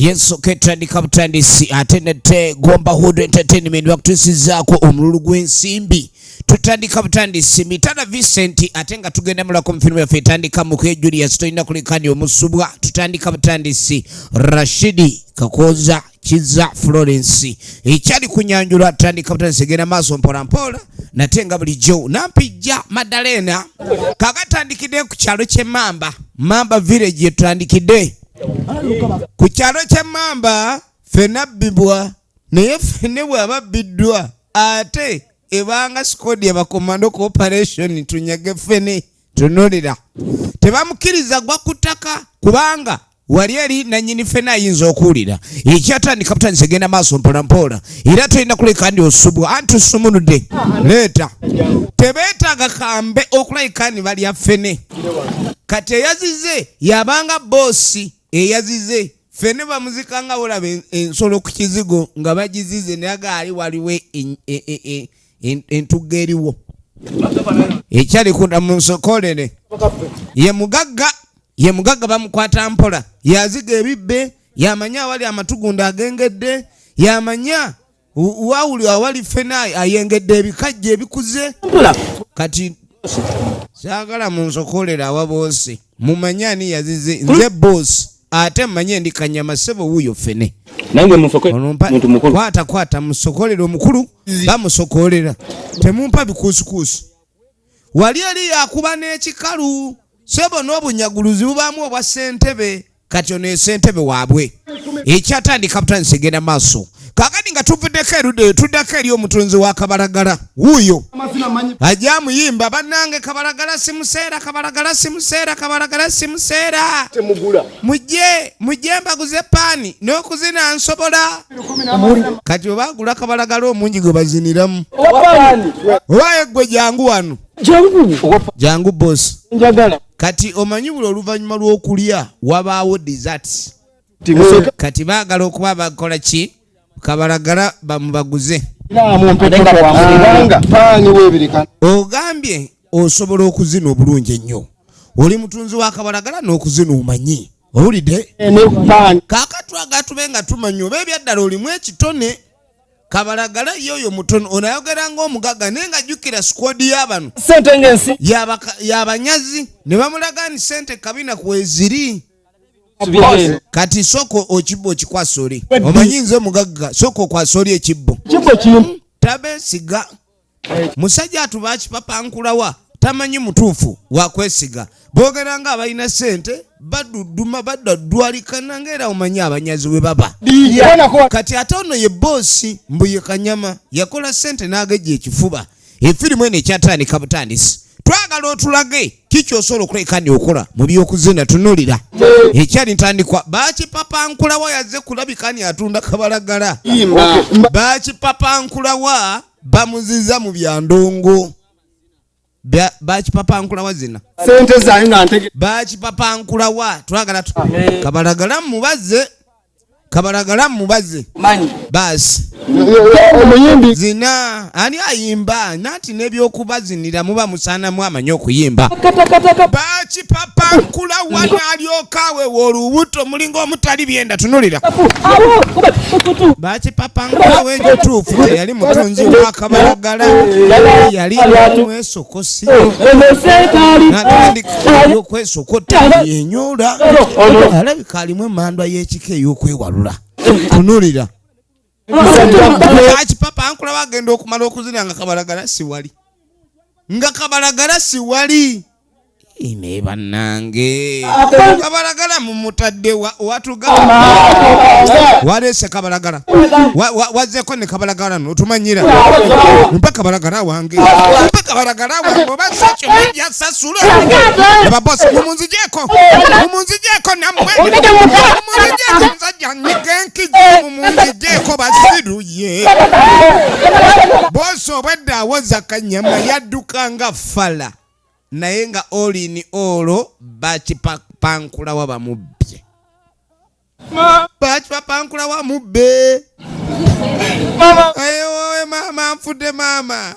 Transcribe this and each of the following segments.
Yes, okay, Taddata butandisi atenete Gomba Hood Entertainment bakutusizaako omululu gw'ensimbi. Taddata butandisi Mitana Vincent atenga tugenda mulako mfilmu yaffe etandika mu Julius toyina kulikani omusubwa. Taddata butandisi Rashidi Kakoza Kiza Florence ekyali kunyanjula Taddata butandisi genda maaso mpola mpola natenga bulijjo nampijja Madalena kagatandikidde ku kyalo ky'Emmamba Mamba village yetandikidde ku kyalo ky'Emmamba fena bibwa naye fene bw'ababiddwa ate ebanga squad y'abakomando cooperation tunyage fene tunulira tebamukiriza gwa kutaka kubanga wali eri nanyini fene ayinza okuwulira ekyatandika butandisi genda maaso mpola mpola era tulina kuleka ndi osubwa anti sumunudde leeta tebeetaaga kambe okulayika ni balya fene kati eyazize yabanga boosi eyazize fene bamuzikanga olaba ensolo ku kizigo nga bagizize naye gaali waliwo entugga eriwo ekyali kunda mu nsokolere ye mugagga bamukwata mpola yaziga ebibbe yamanya awali amatugunda agengedde yamanya wawuli awali fene ayengedde ebikajja ebikuze kati saagala mu nsokolere awa boosi mumanyani yazize nze boosi ate mmanye ndi kanyama sebo wuyo fene nange muntu mukulu kwata musokolera omukulu bamusokolera temumpa bikusukusu wali ali yakuba n'ekikalu sebo n'obunyaguluzi bubaamu obwa ssentebe kati ono essentebe waabwe ekyatandika butandisi genda maaso kakati nga tuvuddeko erudde tuddako eri omutunzi wa Kabalagala wuuyo ajja muyimba bannange Kabalagala simuseera Kabalagala simuseera Kabalagala simuseera mujje mbaguze paani n'okuzina nsobola kati obagula Kabalagala omungi gwe baziniramu owaye gwe jangu wano jangu boss kati omanyi buli oluvannyuma lw'okulya wabaawo desserts kati baagala okuba bakola ki Kabalagala bamubaguze ogambye osobola okuzina obulungi ennyo oli mutunzi wa Kabalagala n'okuzina omanyi owulidde kaakatwaga tube nga tumanyi oba ebyaddala olimu ekitone Kabalagala yoyo mutono onayogera ng'omugagga naye nga jjukira squad y'abano y'abanyazi ne bamulaga ni sente kabina kweziri kati soko okibbo okikwasa oli omanyi nze mugagga soko okwasa oli ekibbo tabeesiga musajja atuba kipapankulawa tamanyi mutuufu wakwesiga boogera nga abalina sente baduduma badaddwalikana ngaera omanyi abanyazi we baba kati ate ono ye boosi mbuye kanyama yakola sente n'agejja ekifuba efirimu eno ekyatandika butandisi twagala otulage kiki osobola okulekani okola mu by'okuzina tunulira ekyali ntandikwa bakipapankulawa yazze kulabikani atunda Kabalagala bakipapankulawa bamuziza mu byandongo bakipapankulawa zina sente zange nga ntege bakipapankulawa twagala Kabalagala mubaze basi omuyimbi zina ani ayimba nati n'ebyokubazinira muba musaanamu amanyi okuyimba bakipapankulawa n'alyokawe w'olubuto mulinga omutali byenda tunulira bakipapankulawa ekituufu teyali mutunzi wa Kabalagala yali mwesokosi natandika ey'okwesokota yenyola alabika alimu emmandwa y'ekika ey'okwewalula tunulira bakipapankulawa agenda okumala okuzina nga Kabalagala siwali ine bannange Kabalagala mumutadde watugamba waleese Kabalagala wazzeeko ne Kabalagala notumanyira mpa Kabalagala wange oba sakyo mujja sasula ababosi mumunzijeeko nammwe mumunzijeeko musajja nyigenkijja mumunzijeeko basiruye bosi obwedda awoza kanyama yadduka nga fala naye nga oli ni olo bakipapankulawa bamubbye bakipapankulawa mubbe aye wowe maama nfudde maama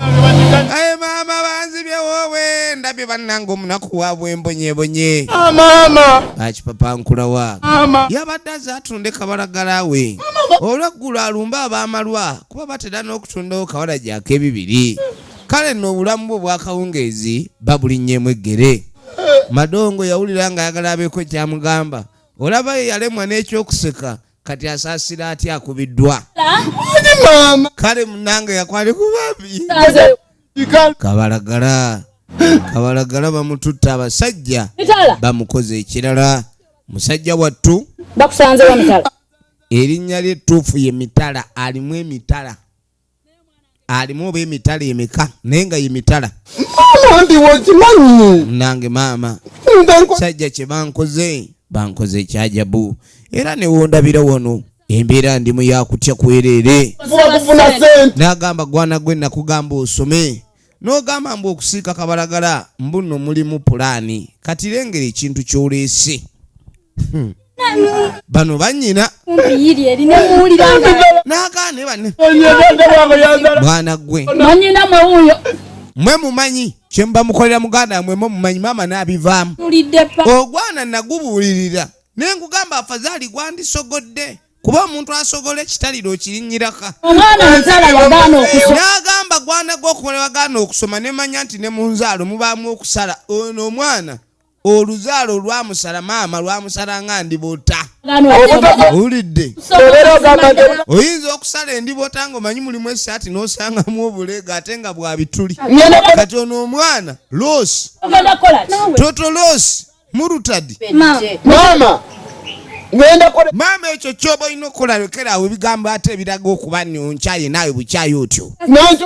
aye maama banzibye wowe ndabye bannange omunaku waabwe embonyebonye Mama. bakipapa nkulawa Mama. yabadde azatunda kabalagala we olweggulo alumba ab'amalwa kuba batera n'okutundawo kawala gyako ebibiri kale nno obulamu bwe bwakawungeezi babulinnyeemu eggere Madongo yawulira nga ayagala abeeko kyamugamba olaba ye yalemwa n'ekyokuseka kati asaasira atya akubiddwa Mama. kale munange yakwali kubabi kabalagala bamututta abasajja bamukoze ekirala musajja wattu bakusanze wa mitala erinnya ly'ettuufu ye mitala alimu emitala alimu oba emitala emeka naye nga ye mitala Ndi wokimanyi. nange maama sajja kye bankoze ekyajabu era ne wondabira wano embeera ndimu yakutya kwerere n'agamba gwana gwe nakugamba osome n'ogamba mbu okusiika kabalagala mbuno mulimu pulaani kati lengera ekintu ky'oleese bano bannyina n'agaane banne mwana gwe mwe mumanyi kye muba mukolera muganda mwe mumanyi maama n'abivaamu ogwana nagubuulirira naye nkugamba afazaali gwandisogodde kuba omuntu asogola ekitaliro okirinnyiraka n'agamba gwana gw'okukola wagaana okusoma nemanya nti ne mu nzaalo mubaamu okusala ono omwana oluzaalo olwamusala maama lwamusala nga ndibota owulidde oyinza okusala endibota ng'omanyi mulimu esaati n'osangamu obuleega ate nga bwabituli kati ono omwana loosi toto loosi murutadi Mama. maama ekyo kyoba olina okukola lekerawo ebigambo ate ebiraga okuba nkyaye naawe bukyaye otyo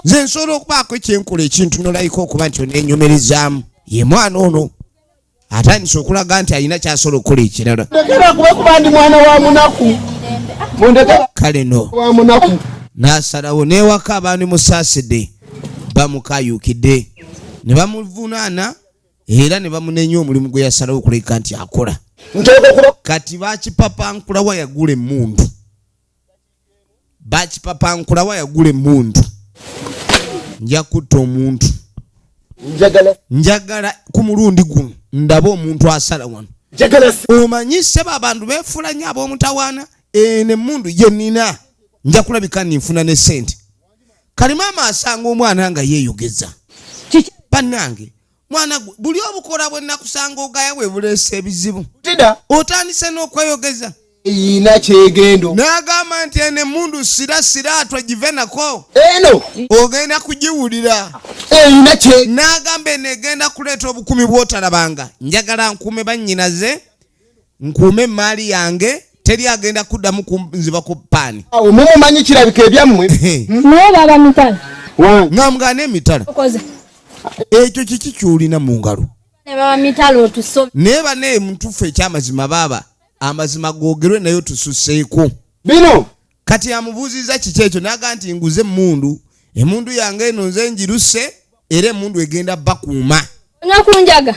nze nsobola okubaako ekyenkola ekintu nolayika okuba nti oneenyomerezaamu ye mwana ono atandise okulaga nti alina kyasobola okukola ekirala Kuba ndi mwana wa munaku. kale no Wa munaku. n'asalawo n'ewaka abaani musaasidde bamukayuukidde ne bamuvunaana era ne bamunenya omulimu gwe yasalawo okuleka nti akola kati bakipapa nkulawa yagula emmundu nja kutta omuntu njagala ku mulundi guno ndaba omuntu asala wano omanyi seba abantu beefula nnyo ab'omutawaana n'emmundu ye nnina nja kulabika ninfuna ne ssente kali maama asanga omwana nga yeeyogeza bannange mwana gwe buli obukola bwe nakusanga ogaya bwe buleese ebizibu otandise n'okweyogeza ina kyegendo n'agamba nti eno emmundu sirasiraatwa give nako eno ogenda kugiwulira ina kye n'agamba eno egenda kuleeta obukumi bw'otalabanga njagala nkuume bannyinaze nkuume emaali yange teri agenda kuddamu kunziba ku paani mumumanyi kirabika ebyammwe naye baba mitala ng'amugaana emitala ekyo kiki kyolina mu ngalo baba mitala otusobe naye bane mutufu ekyamazima baaba amazima googerwe naye tususseeko bino kati amubuuziza kiki ekyo n'aga nti nguze emundu yange eno nze njiruse era emundu egenda bakuuma nakunjaga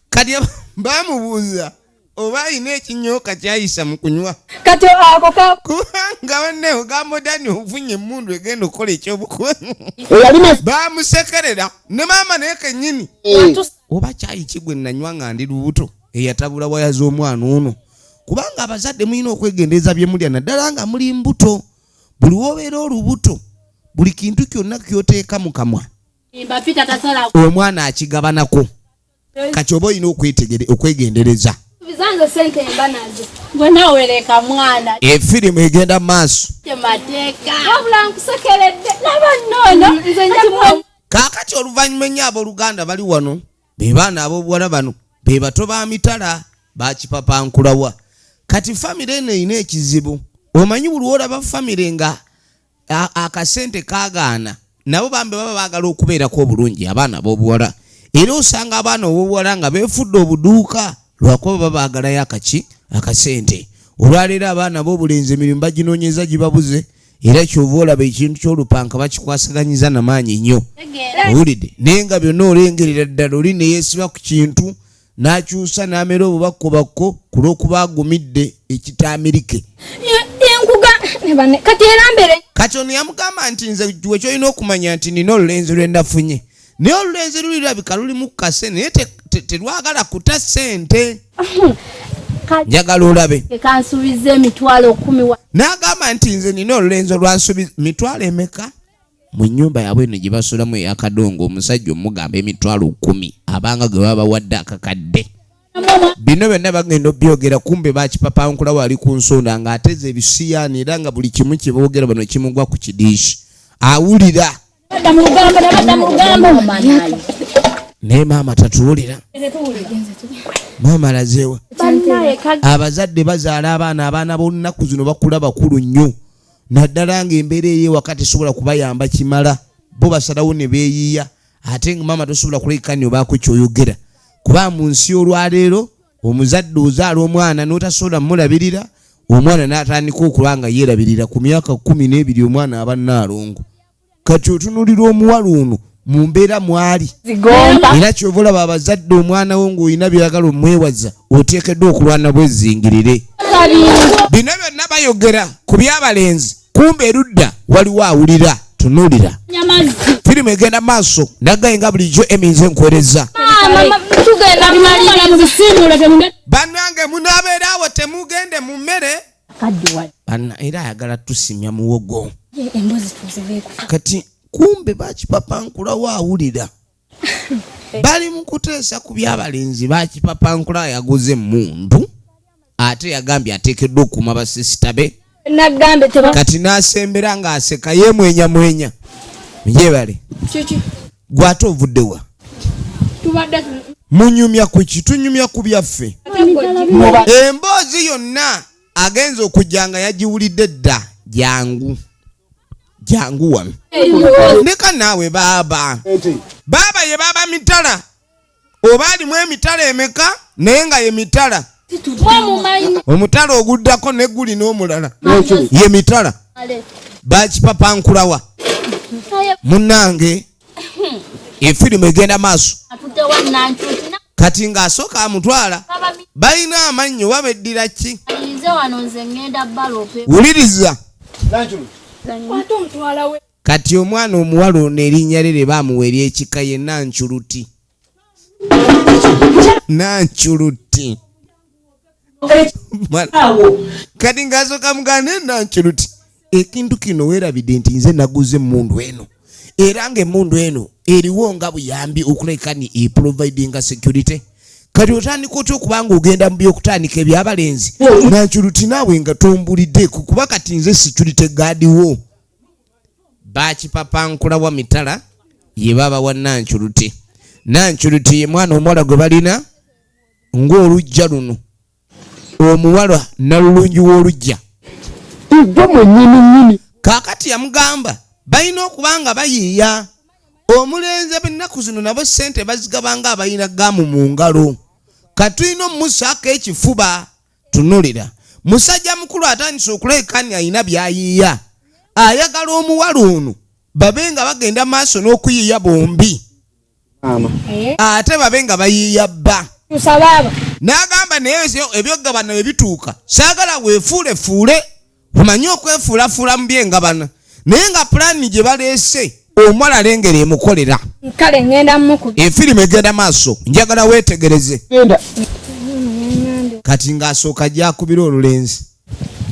kati bamubuuza oba alina ekinyooka kyayisa mu kunywa kati ako kubanga banne ogamba dani ofunye emundu egenda okukola ekyobukuwa eyalima bamusekerera ne maama naye kennyini oba kyayi kigwe nanywa nga ndi lubuto eyatabula waya z'omwana ono kubanga abazadde mulina okwegendereza bye mulya naddala nga muli mbuto buli wobeera olubuto buli kintu kyonna kyoteeka mu kamwa omwana akigabanako kati oba olina okwegendereza bizanze sente mbanazo gwe nawereka mwana efirimu egenda maaso temateeka wabula nkusekeredde nabannono nze njamu kaakati oluvannyuma ennyo abooluganda bali wano be baana ab'obuwala bano be bato ba mitala bakipapa nkulawa kati famire eno erina ekizibu omanyi buli olaba famire nga akasente kaagaana nabo bambe baba baagala okubeerako obulungi abaana ab'obuwala era osanga abaana ab'obuwala nga beefudde obuduuka lwakuba baba baagalayo akasente olwaleero abaana b'obulenzi emirimu baginoonyeza gibabuze era kyova olaba ekintu ky'olupanka bakikwasiganyiza namaanyi nnyo owulidde naye nga byonna olengerera ddala oli neyeesiba ku kintu n'akyusa n'amera obubakko ku lw'okuba agumidde ekitaamirike kati era mbere kati ono yamugamba nti nze gwe kyolina okumanya nti nina olulenzi lwe nafunye naye olulenzi lulirabika lulimu kase naye telwagala kuta ssente. Njagala olabe kansubiza emitwalo 10 n'agamba nti nze nina olulenzi olwansubiza mitwalo emeka mu nnyumba yaabwe eno gye basulamu ey'akadongo omusajja omugamba emitwalo 10 abanga gwe baba wadde akakadde. Bino byonna bagenda obyogera kumbe bakipapankula wali ku nsonda ng'ateze ebisiyaani era nga buli kimu kye boogera bano kimugwa ku kidiishi awulira. Naye maama tatuwulira. Maama alazeewa. Abazadde bazaala abaana b'olunaku zino bakula bakulu nnyo naddala ng'embeera eri wakati sobola kubayamba kimala bo basalawo ne beeyiiya ate nga maama tosobola kulekani obaako kyoyogera kuba mu nsi olwaleero omuzadde ozaala omwana n'otasobola mulabirira omwana n'atandika okuba nga yeerabirira ku myaka 12 omwana aba nnaalongo. Kati otunuulira omuwala ono mu mbeera mwali era kyova olaba abazadde omwana wo ng'olina byagala omwewaza oteekeddwa okulwana bwezingirire. Bino byonna bayogera ku by'abalenzi kumbe erudda waliwo awulira. Tunuulira firimu egenda maaso nagaye nga bulijjo Emmy nze nkwereza. Bannange munaabeera awo temugende mu mmere era ayagala tusimya muwogo. Kati kumbe bakipapankulawo awulira. Bali mu kuteesa ku by'abalenzi bakipapankula yaguze emmundu ate yagambye ateekeddwa okuuma basisita be. Kati n'asembera ng'aseka yeemwenyamwenya. Yeebale gwe ate ovuddewa munyumya ku ki? Tunyumya ku byaffe. Emboozi yonna agenza okujja nga yagiwulidde dda jangu wano. Ndeka naawe baaba ye baaba mitala oba alimu emitala emeka naye nga ye mitala. Omutala oguddako ne guli n'omulala ye mitala. Bakipapankulawa munnange efirimu egenda maaso. Kati ng'asooka amutwala balina amannyo babeddira ki? Wuliriza kati omwana omuwala ono erinnya lye baamuwa ery'ekika ye Nanchuluti. Nanchuluti kati ng'asooka mugane Nanchuluti ekintu kino weerabidde nti nze naguze emmundu eno era ng'emmundu eno eriwo nga buyambi okuleka ni eprovidinga security. Kati otandika otya okuba ng'ogenda mu by'okutandika eby'abalenzi Nanchuluti naawe nga tombulidde kuba kati nze security guard wo. Bakipapankulawa mitala ye baba wa Nanchuluti. Nanchuluti ye mwana omuwala gwe balina ng'olujja luno omuwala nalulungi w'olujja. Kaakati yamugamba balina okuba nga bayiiya omulenzi b'ennaku zino nabo ssente bazigabanga abalina gamu mu ngalo. Katulina omusaako ekifuba. Tunulira musajja mukulu atandise okulekani alina by'ayiiya ayagala omuwala ono babe nga bagenda maaso n'okuyiiya bombi ate babe nga bayiiya bba. N'agamba naye ebyogabana bwe bituuka saagala weefuulefuule omanye okwefuulafuula mu byengabana naye nga pulaani gye baleese omuwala alengera emukolera. Efirimu egenda maaso njagala weetegereze. Kati ng'asooka gyakubira olulenzi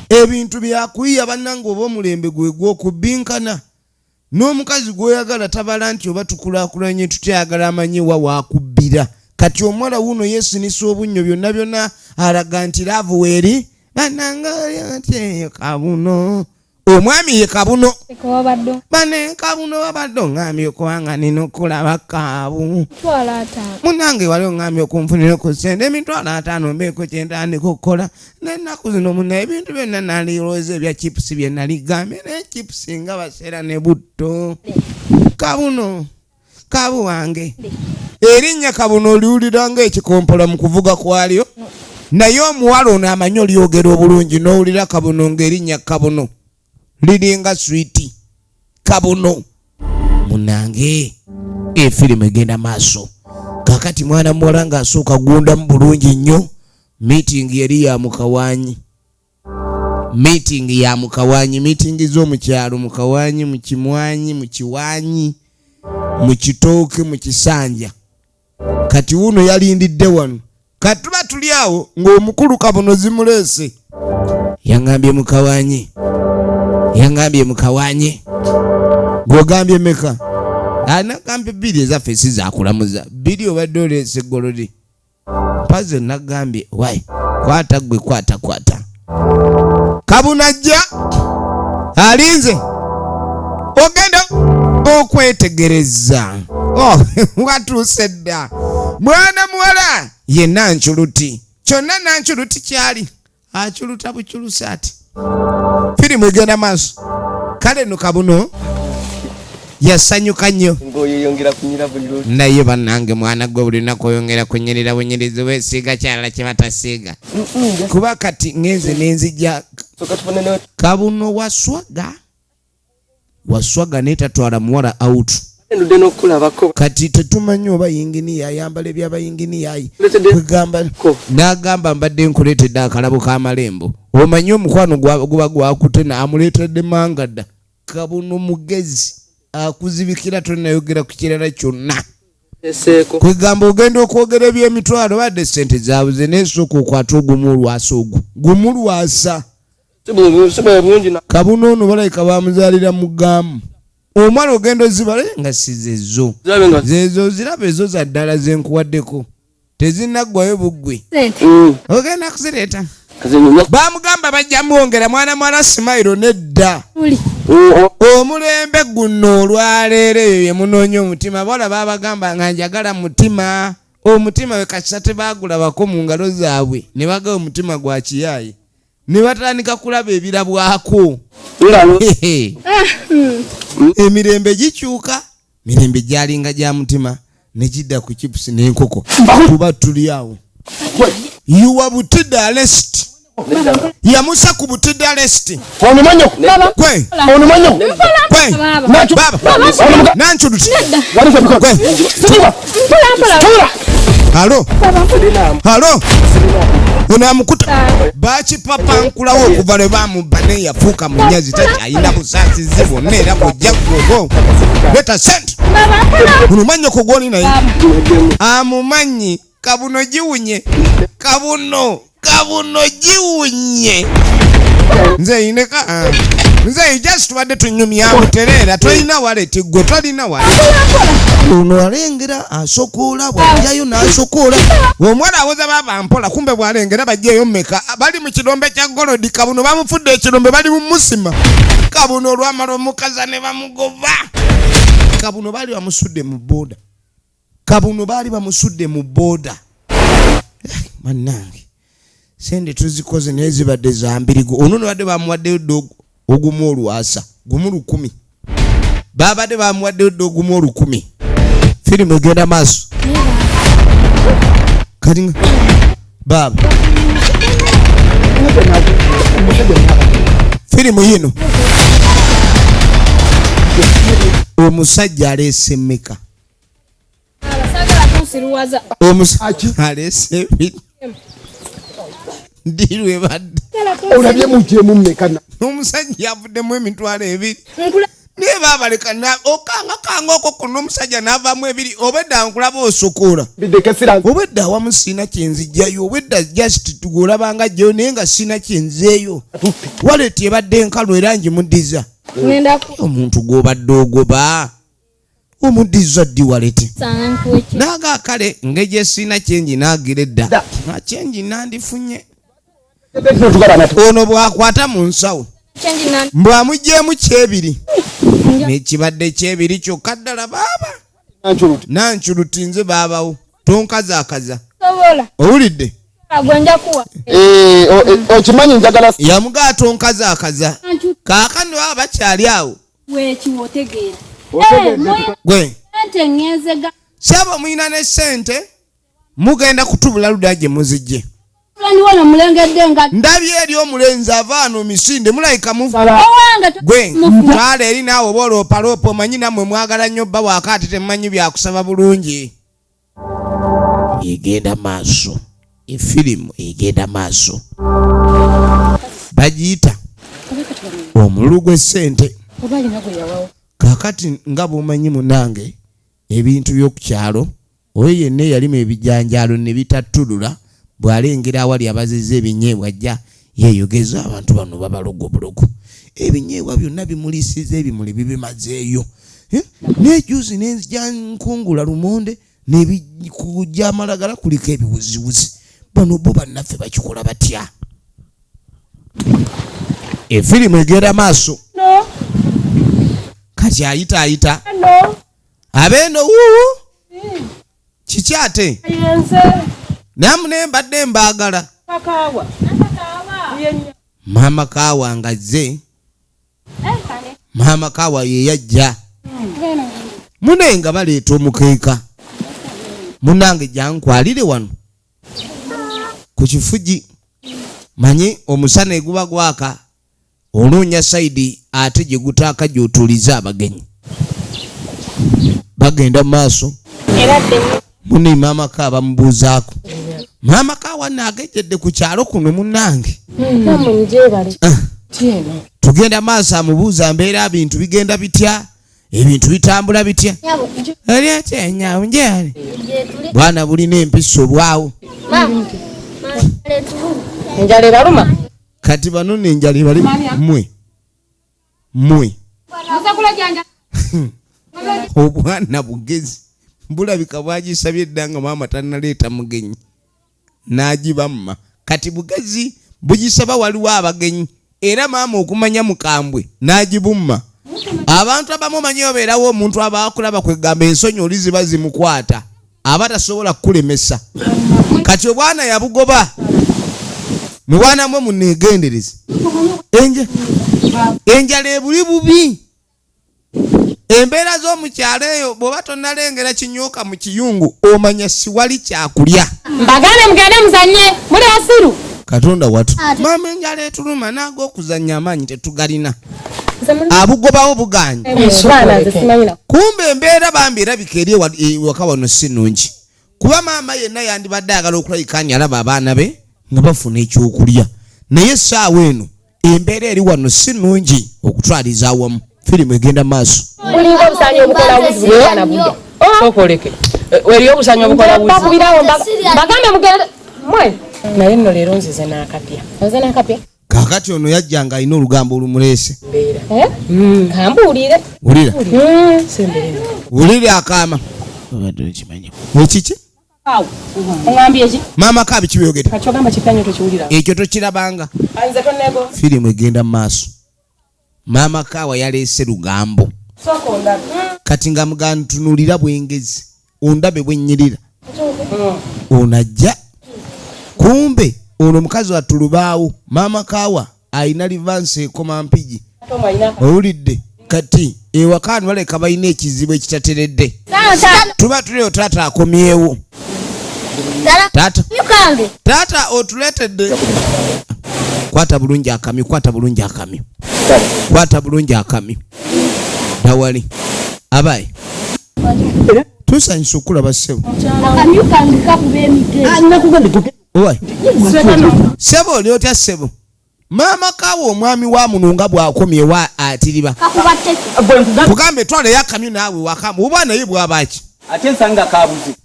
ebintu byakuyiya bannange oba omulembe gwe gw'okubbinkana n'omukazi gw'oyagala tabala nti oba tukulaakulanye tutyayagala amanye wa waakubbira. Kati omuwala wuno yeesinisa obunnyo byonna alaga nti laavu weeri bannange eyo kabuno omwami ye kabuno bane kabuno wabadde oŋŋambye okubanga nina okulaba kaabu munange wali oŋŋambye okunfunireko ssente emitwalo 5 mbeeko kyentandika okukola n'ennaku zino muna ebintu byonna nalirowooza ebya chipusi bye naligambye naye chipusi nga baseera ne butto. Kabuno kaabu wange erinnya kabuno oliwulira ng'ekikompola mu kuvuga kwalyo naye omuwala ono amanyi olyogera obulungi n'owulira kabuno ng'erinnya kabuno liringa switi kabuno. Munange efirimu egenda maaso. Kakati mwana muwala ng'asooka gundamu bulungi nnyo. Meeting yali ya mukawanyi. Meeting z'omukyalo mukawanyi mu kimwanyi mu kiwanyi mu kitooke mu kisanja kati wuno yalindidde wano kati tuba tuli awo ng'omukulu kabuno zimulese yangambye mukawanye gwogambye meka anagambye bbiri ezaffe sizakulamuza bbiri obadde oleese golodi paze nagambye wai kwata kabunajja alinze ogenda okwetegereza watuuse dda mwana muwala ye Nanchuluti kyonna Nanchuluti kyali achuluta buchulusa ati firimu egenda maaso kale no kabuno yasanyuka nnyo naye bannange mwana gwe buli lunaku oyongera kunyirira bunyirizi weesiiga kyalala kye batasiiga kuba kati ngenze nenzija kabuno waswaga netatwala muwala out kati tetumanyi oba yinginiya ayambala ebyabayinginiyayi n'agamba mbadde nkuleetedde akalabo k'amalembo omanyi omukwano guba gwakute naamuleetedde mangada kabuno mugezi akuzibikira tonayogera ku kirala kyonna kwegamba ogenda okwogera ebyemitwalo badde sente zaabuze nesooka okwata gumulwasa kabuno ono balayika bamuzaalira mugamu omwana ogenda ozibale nga sizezo zezo ziraba ezo zaddala zenkuwaddeko tezinaggwayo buggwe ogenda kuzireeta bamugamba bajja mwongera mwana Simairo nedda omulembe guno olwaleero eyo yemunoonya omutima bola babagamba nga njagala mutima omutima we kakisa tebagulabako mu ngalo zaabwe ne bagawa omutima gwa kiyayi ne batandika kulaba ebirabwako emirembe gikyuka mirembe gyalinga gya mutima ne gidda ku chipusi n'enkoko kuba tuli awo yuwa butidde arrest yamusa ku butidde arrest kwe Nanchuluti halo unamukuta bakipapankulawo okuva lwe bamubba ne yafuuka munyazi takyayina busaasizi bonna era bwojjagogo leta sente omumanyi okugwoli naye amumanyi kabuno giwunye kabuno giwunye nze ineka nze just tubadde tunyumya muterera tolina waleti gwe tolina waleti ono alengera asokoola bwajjayo n'asokoola omwana awoza baba mpola kumbe bwalengera bajjayo mmeka bali mu kirombe kya golodi kabuno bamufudde ekirombe bali mu musima kabuno olwamala omukaza ne bamugoba kabuno baali bamusudde mu booda mannange sente tuzikoze naye zibadde za mbirigo ono nabadde bamuwaddeyo ddogo ogumu olwasa gumu 10 babadde bamuwaddeyo ddogo ogumu 10 firimu egenda maaso kati baba firimu yino omusajja aleese mmeka omusajja aleese ebiri ndirwe badde olabye mujjemu mmekana omusajja yavuddemu emitwalo 2 naye babaleka okanga okwo kuno omusajja n'avaamu 2 obwedda nkulaba osokoola obwedda awamu siina kyenzijjayo obwedda just tugolabanga jjayo naye nga siina kyenzeeyo waleti ebadde enkalu era njimuddiza omuntu gw'obadde ogoba omuddiza ddi waleti naaga kale ng'egye siina kyenji naagira edda kyenji nandifunye ono bwakwata mu nsawo mbwamugjeemu kyebiri nekibadde kyebiri kyokka ddala baaba Nanchuluti nze baabawo tonkazaakaza owulidde okimanyi njagala yamugaa tonkazaakaza kaakano baba bakyali awo gwe saba muyina ne sente mugenda kutubula ludda gye muzijje ndabye eri omulenzi avaano misinde mulayika gwe twala eri naawe oba oloopaloopa omanyi nammwe mwagala nnyo bba waakaati temumanyi byakusaba bulungi egenda maaso efirimu egenda maaso bagiyita omululu gw'essente kaakati nga bw'omanyi munange ebintu by'okukyalo oyo yenna eyalima ebijanjaalo ne bitatulula bw'alengera awali abazize ebinyeebwa ajja yeeyogeza abantu bano babalogo bulogo ebinyeebwa byonna bimulisiza ebimuli bibimazeeyo n'ejuzi n'enzija nkungula lumonde n'ebikujja amalagala kuliko ebiwuziwuzi bano bo bannaffe bakikola batya efirimu egenda maaso kati ayita abeeno wuuwu kiki ate namune mbadde mbaagala maama kaawa ngazze maama kaawa ye yajja munenga baleeta omukeeka munange jankwalire wano ku kifugi manyi omusana eguba gwaka olunnya saidi ate gye gutaaka gy'otuuliza abagenyi bagenda mu maaso muni maama ka bamubuuzaako maama kaawa naagejjedde ku kyalo kuno munnange tugenda maaso amubuuza mbeera bintu bigenda bitya ebintu bitambula bitya eryatyenyaunjali bwana bulina empiso bwawo enjala ebaluma kati bano n'enjala ebali mmwe obwana bugezi bulabika bwagisabye eddanga maama tannaleeta mugenyi n'agibamma kati bugezi bugisaba waliwo abagenyi era maama okumanya mukambwe n'agibumma abantu abamu manyi obeerawo omuntu abakulaba kwegamba ensonyi oli ziba zimukwata aba tasobola kukulemesa kati obwana yabugoba mu bwana mwe muneegendereze enjala ebuli bubi embeera z'omukyalo eyo bw'oba tonnalengera kinyooka mu kiyungu omanya siwali kyakulya mbagane mugende muzanye muli asiru katonda watu maama enjala etuluma n'ag'okuzannya amaanyi tetugalina abugobawo buganye kumbe embeera bambi erabika eri ewaka wano si nnungi kuba maama yenna yandibadde ayagala okulabika ani alaba abaana be nga bafuna ekyokulya naye essaawa eno embeera eri wano si nnungi okutwaliza awamu firimu egenda maaso bulinga obusaanyi obukola buzi bwana budya okoleke weri obusaanyi obukola buzi bakubirawo bagambe mugende mwe naye nno leero nzize n'akapya oze n'akapya kakati ono yajja nga alina olugambo olumuleese kambuulire wulira sembere akaama ekiki ongambye ki maama ka biki byogedde kati ogamba kikanyo tokiwulira ekyo tokirabanga anze tonnego firimu egenda mu maaso maama kaawa yaleese lugambo sokonda kati nga muganda ntunuulira bwengezi ondabe bwennyirira onajja kumbe ono mukazi watulubaawo maama kaawa ayina livansi ekoma mpigi owulidde kati ewakaani baleka balina ekizibu ekitateredde tuba tulio taata akomyewo taata otuleetedde kwata bulungi akamyu dawali abaye tusanyusa okulaba ssebo sebo oli otya ssebo maama kaawa omwami wa muno nga bw'akomyewa atiriba kugambe twaleyo akamyu naawe wakamu oba naye bw'abaki ate nsanga kabuzi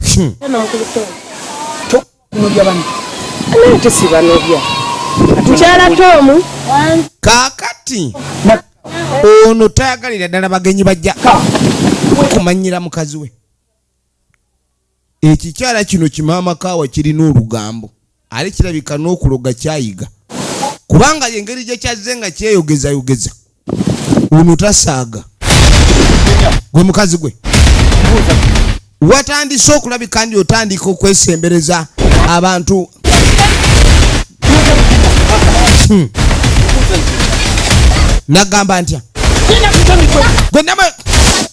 mukyala tomu kaakati ono tayagalira ddala bagenyi bajja kumanyira mukazi we ekikyala kino kimaama kaawa kirina olugambo ali kirabika n'okuloga kyayiga kubanga yengeri gye kyazze nga kyeyogezayogeza ono tasaaga gwe mukazi gwe watandise okulabika ndi otandika okwesembereza abantu nagamba ntya gwe nama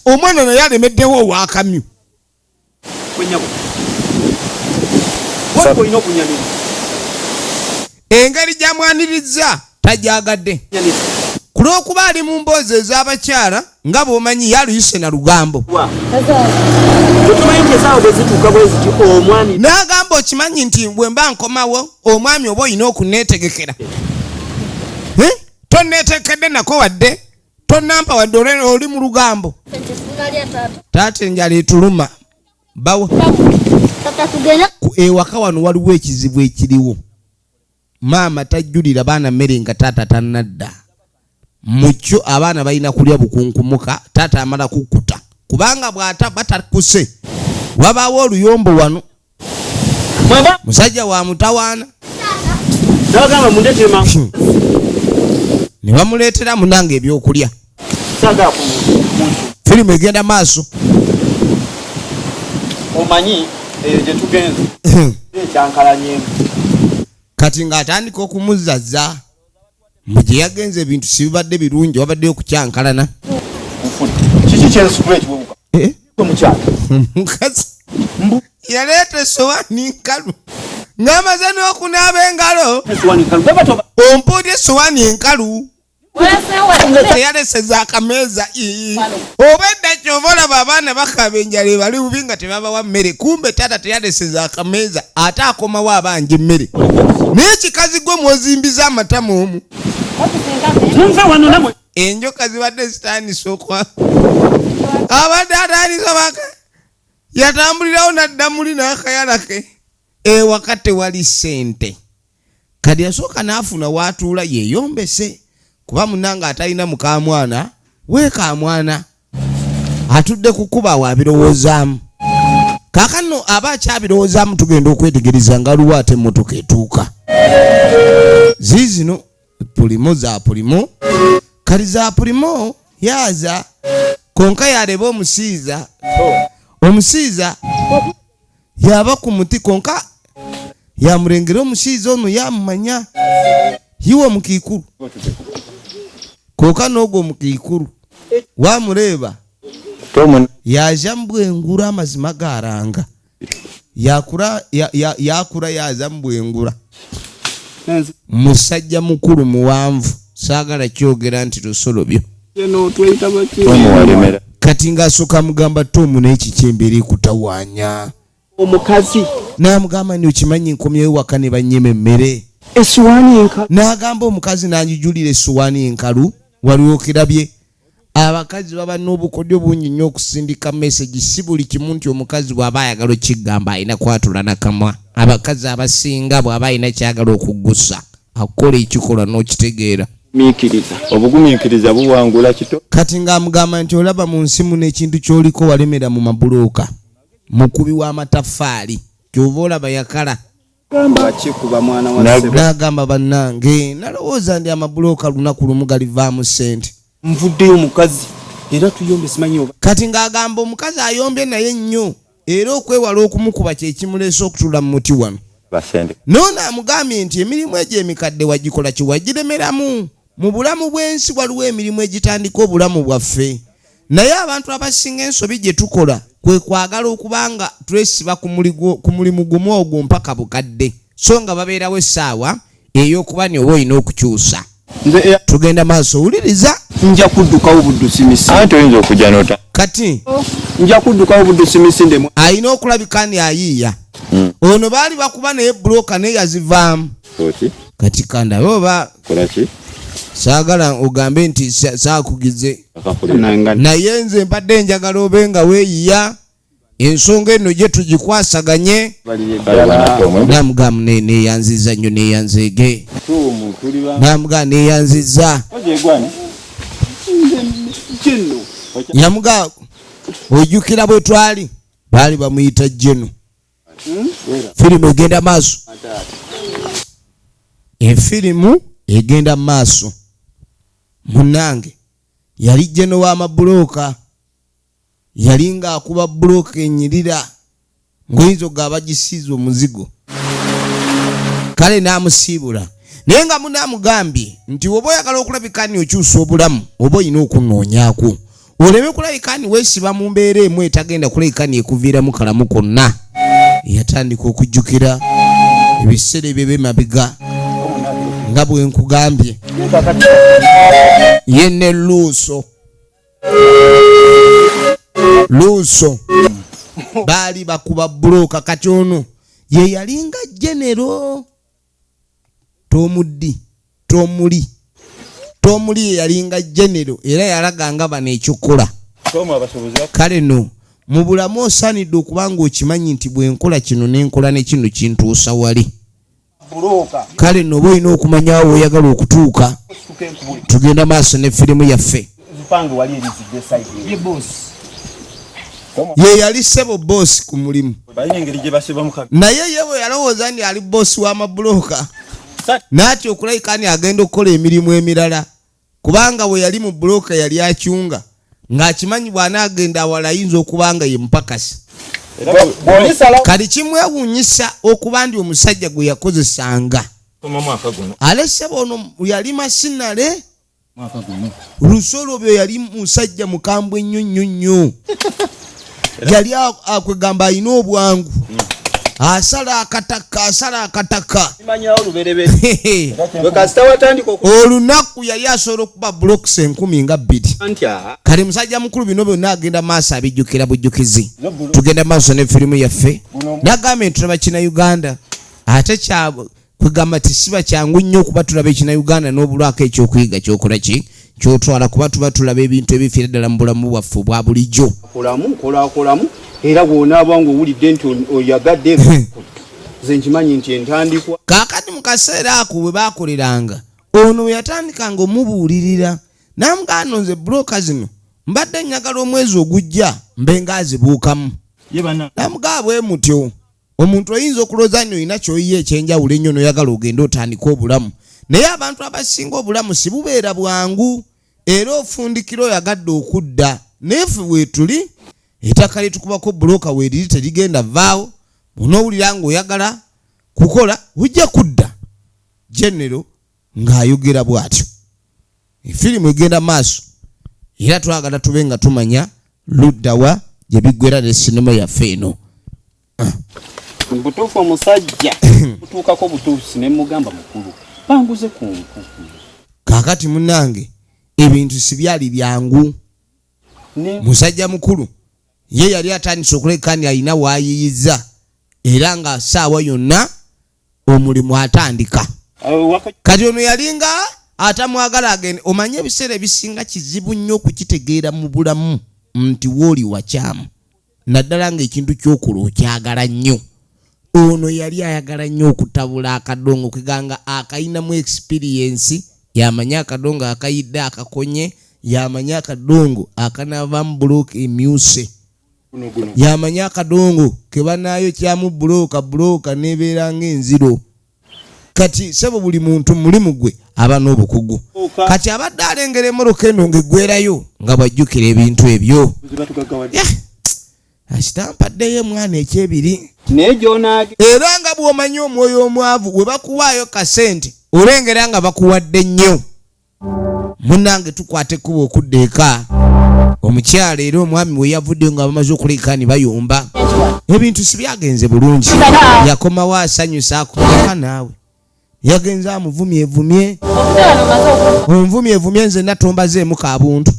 omwana naye alemeddewo owakamyu engeri gyamwaniriza tajagadde ku lw'okuba ali mu mboozi ez'abakyala nga bw'omanyi yaluyise na lugambo n'agamba okimanyi nti bwe mba nkomawo omwami oba olina okuneetegekera tonneetekedde nako wadde tonampa wadde oli mu lugambo taata enjala etuluma bawa ewaka wano waliwo ekizibu ekiriwo maama tajjulira baana mmere nga taata tannadda mukyo abaana balina kulya bukunkumuka taata amala kukuta kubanga bw'ata batakuse wabaawo oluyombo wano musajja wa mutawaana ne bamuleetera munange ebyokulya firimu egenda maaso omanyi gye tugenze ekyankalanye kati ng'atandika okumuzzaza mu gye yagenze ebintu si bibadde birungi wabaddeyo kukyankalana kiki kyensukula ekibubuka mukyala omukazi yaleeta essowaani nkalu ng'amaze n'okunaaba engalo ompuulya essowaani enkalu teyaleseza akameeza oba edda kyova olaba abaana bakaba enjala ebali bubi nga tebabawa mmere kumbe taata teyaleseza akameeza ate akomawo abanja emmere naye kikazi gwe mwozimbiza amatama omu enjoka zibadde zitandisa okwa abadde atandisa baka yatambulirawo nadda muli n'akayalake ewaka tewali ssente kadi yasooka n'afuna w'atuula yeeyombese kuba munanga atalina mukamwana weekamwana atudde kukuba wabirowoozaamu kaakano aba akyabirowoozaamu tugenda okwetegereza nga luwa ate emmotoka etuuka ziizino pulimo za pulimo kali za pulimo yaaza konka yaleba omusiiza yaba ku muti konka yamulengera omusiiza ono yamumanya yiwe mukiikulu konka n'ogwo mukiikulu wamuleeba yaja mbwengura amazima garanga yakura yaza mbwengura musajja mukulu muwanvu saagala kyogera nti lusolobyo kati ng'asooka mugamba tomu n'ekikyembere kutawaanya omukazi n'amugamba nti okimanyi nkomyewo waka ne bannyema emmere essuwaani enkalu n'agamba omukazi n'anjijulira essuwaani enkalu waliwo okirabye abakazi baba n'obukodyo bungi nnyo okusindika message si buli kimu nti omukazi bw'aba ayagala okigamba alina kwatula nakamwa abakazi abasinga bw'aba alina kyagala okugusa akukola ekikola n'okitegeera miikiriza obugumiikiriza buwangula kito kati ng'amugamba nti olaba mu nsi muno ekintu ky'oliko walemera mu mabulooka mukubi w'amataffaali kyova olaba yakala bakikuba mwana wa n'agamba bannange nalowooza ndi amabulooka lunaku lumu galivaamu ssente nvuddeyo omukazi era tuyombe simanyi oba kati ng'agamba omukazi ayombye naye nnyo era okwewala okumukuba kye kimuleese okutula mu muti wano noono amugambye nti emirimu egyo emikadde wagikola kiwagiremeramu mu bulamu bw'ensi waliwo emirimu egitandika obulamu bwaffe naye abantu abasinga ensobi gye tukola kwe kwagala okubanga twesiba ku mulimu gumu ogwo mpaka bukadde so nga babeerawo essaawa ey'okuba ni oba olina okukyusa tugenda maaso owuliriza nja kuddukawo buddusimisi ate oyinza okujja nota kati nja kuddukawo buddusimisi ndemu alina okulabika ni ayiiya ono baali bakuba naye bulooka naye yazivaamu kati kandabe oba saagala ogambe nti saakugize naye nze mpadde njagala obe nga weeyiya ensonga eno gye tugikwasaganye namugamu neyanziza nnyo neyanzeege namuga neyanziza yamuga ojjukira bwe twali baali bamuyita jeno firimu egenda maaso efirimu egenda maaso munange yali jeno w'amabulooka yali ng'akuba bulooka enyirira ng'oyinza ogaba gisiiza omuzigo kale n'amusiibula naye nga munaamugambye nti oba oyagala okulabika ni okyusa obulamu oba olina okunoonyaako oleme kulabika ni weesiba mu mbeera emu etagenda kulabika ni ekuviiramu kalamu konna yatandika okujjukira ebiseera ebyo by'emabega nga bwe nkugambye ye ne luuso baali bakuba bulooka kati ono ye yalinga genero tomuli omuli yalinga genero era yalaga nga bano ekikola kale no mu bulamu osaanidde okubanga okimanyi nti bwenkola kino nenkola ne kino kintuusa wali kale no oba olina okumanya awo oyagala okutuuka. Tugenda maaso ne firimu yaffe. Ye yali ssebo bosi ku mulimu naye ye bwe yalowooza nti ali bosi w'amabulooka naatya okulabika ni agenda okukola emirimu emirala kubanga bwe yali mu bulooka yali akyunga ng'akimanyi bw'anaagenda awala ayinza okuba nga ye mupakasi. Kali kimwewuunyisa okuba ndi omusajja gwe yakozesanga alese bono yali masinale lusolo byo yali musajja mukambwe ennyo nnyo yali akwegamba alina obwangu asala akataka olunaku yali asobola okuba blocks 12,000. kale musajja mukulu bino byonna agenda maaso abijjukira bujjukizi. Tugenda maaso ne firimu yaffe nagamba entulaba kina Uganda ate kyabwe kwegamba tisiba kyangu nnyo okuba tulaba ekina Uganda n'obulwako ekyokuyiga kyokola ki kyotwala kuba tuba tulaba ebintu ebifiira ddala mu bulamu bwaffe obwa bulijjo. Kolamu era bw'onaaba ng'owulidde nti oyagadde nze nkimanyi nti entandikwa. Kaakati mu kaseera ako bwe baakoleranga ono we yatandikanga omubuulirira n'amugamba nze bulooka zino mbadde njagala omwezi ogujja mbe ngaazibuukamu. N'amugamba bwe mutyo omuntu oyinza okulooza nti olina ky'oyiye ekyenjawulo ennyo n'oyagala ogende otandika obulamu naye abantu abasinga obulamu si bubeera bwangu era ofundikira oyagadde okudda neefe weetuli ettaka litukubako bulooka weeriri terigenda vaawo onoowulira ng'oyagala kukola ujja kudda. Genero ng'ayogera bw'atyo efirimu egenda maaso era twagala tube nga tumanya luddawa gye biggwera ne sinema yaffe eno. Butuufu omusajja kutuukako butuusi ne mugamba mukulu banguze ku nkuku. Kaakati munnange ebintu si byali byangu. Musajja mukulu ye yali atandise okuleka nti alina waayiyiza era nga saawa yonna omulimu atandika. Kati ono yalinga atamwagala agende. Omanye ebiseera ebisinga kizibu nnyo okukitegeera mu bulamu nti wooli wakyamu naddala ng'ekintu ky'okola okyagala nnyo. Ono yali ayagala nnyo okutabula akadongo keganga akayinamu experience yamanya akadongo akayidde akakonye yamanya akadongo akanavamu bulooka emyuse yamanya akadongo kebanayo kyamu bulooka nebeera ng'enziro. Kati sebo buli muntu mulimu gwe aba n'obukugu. Kati abadde alengera emmoroka eno ng'eggwerayo nga bwajjukira ebintu ebyo. Akitampaddeyo mwana ekyebiri era nga bw'omanya omwoyo omwavu bwe bakuwaayo kasente olengera nga bakuwadde nnyo. Munnange tukwate kuba okudda eka omukyala era omwami we yavudde nga bamaze okuleka ni bayomba ebintu si byagenze bulungi. Yakomawo asanyusa akugaka naawe yagenza amuvumyevumye omuvumyevumye nze natombazeemu kabuntu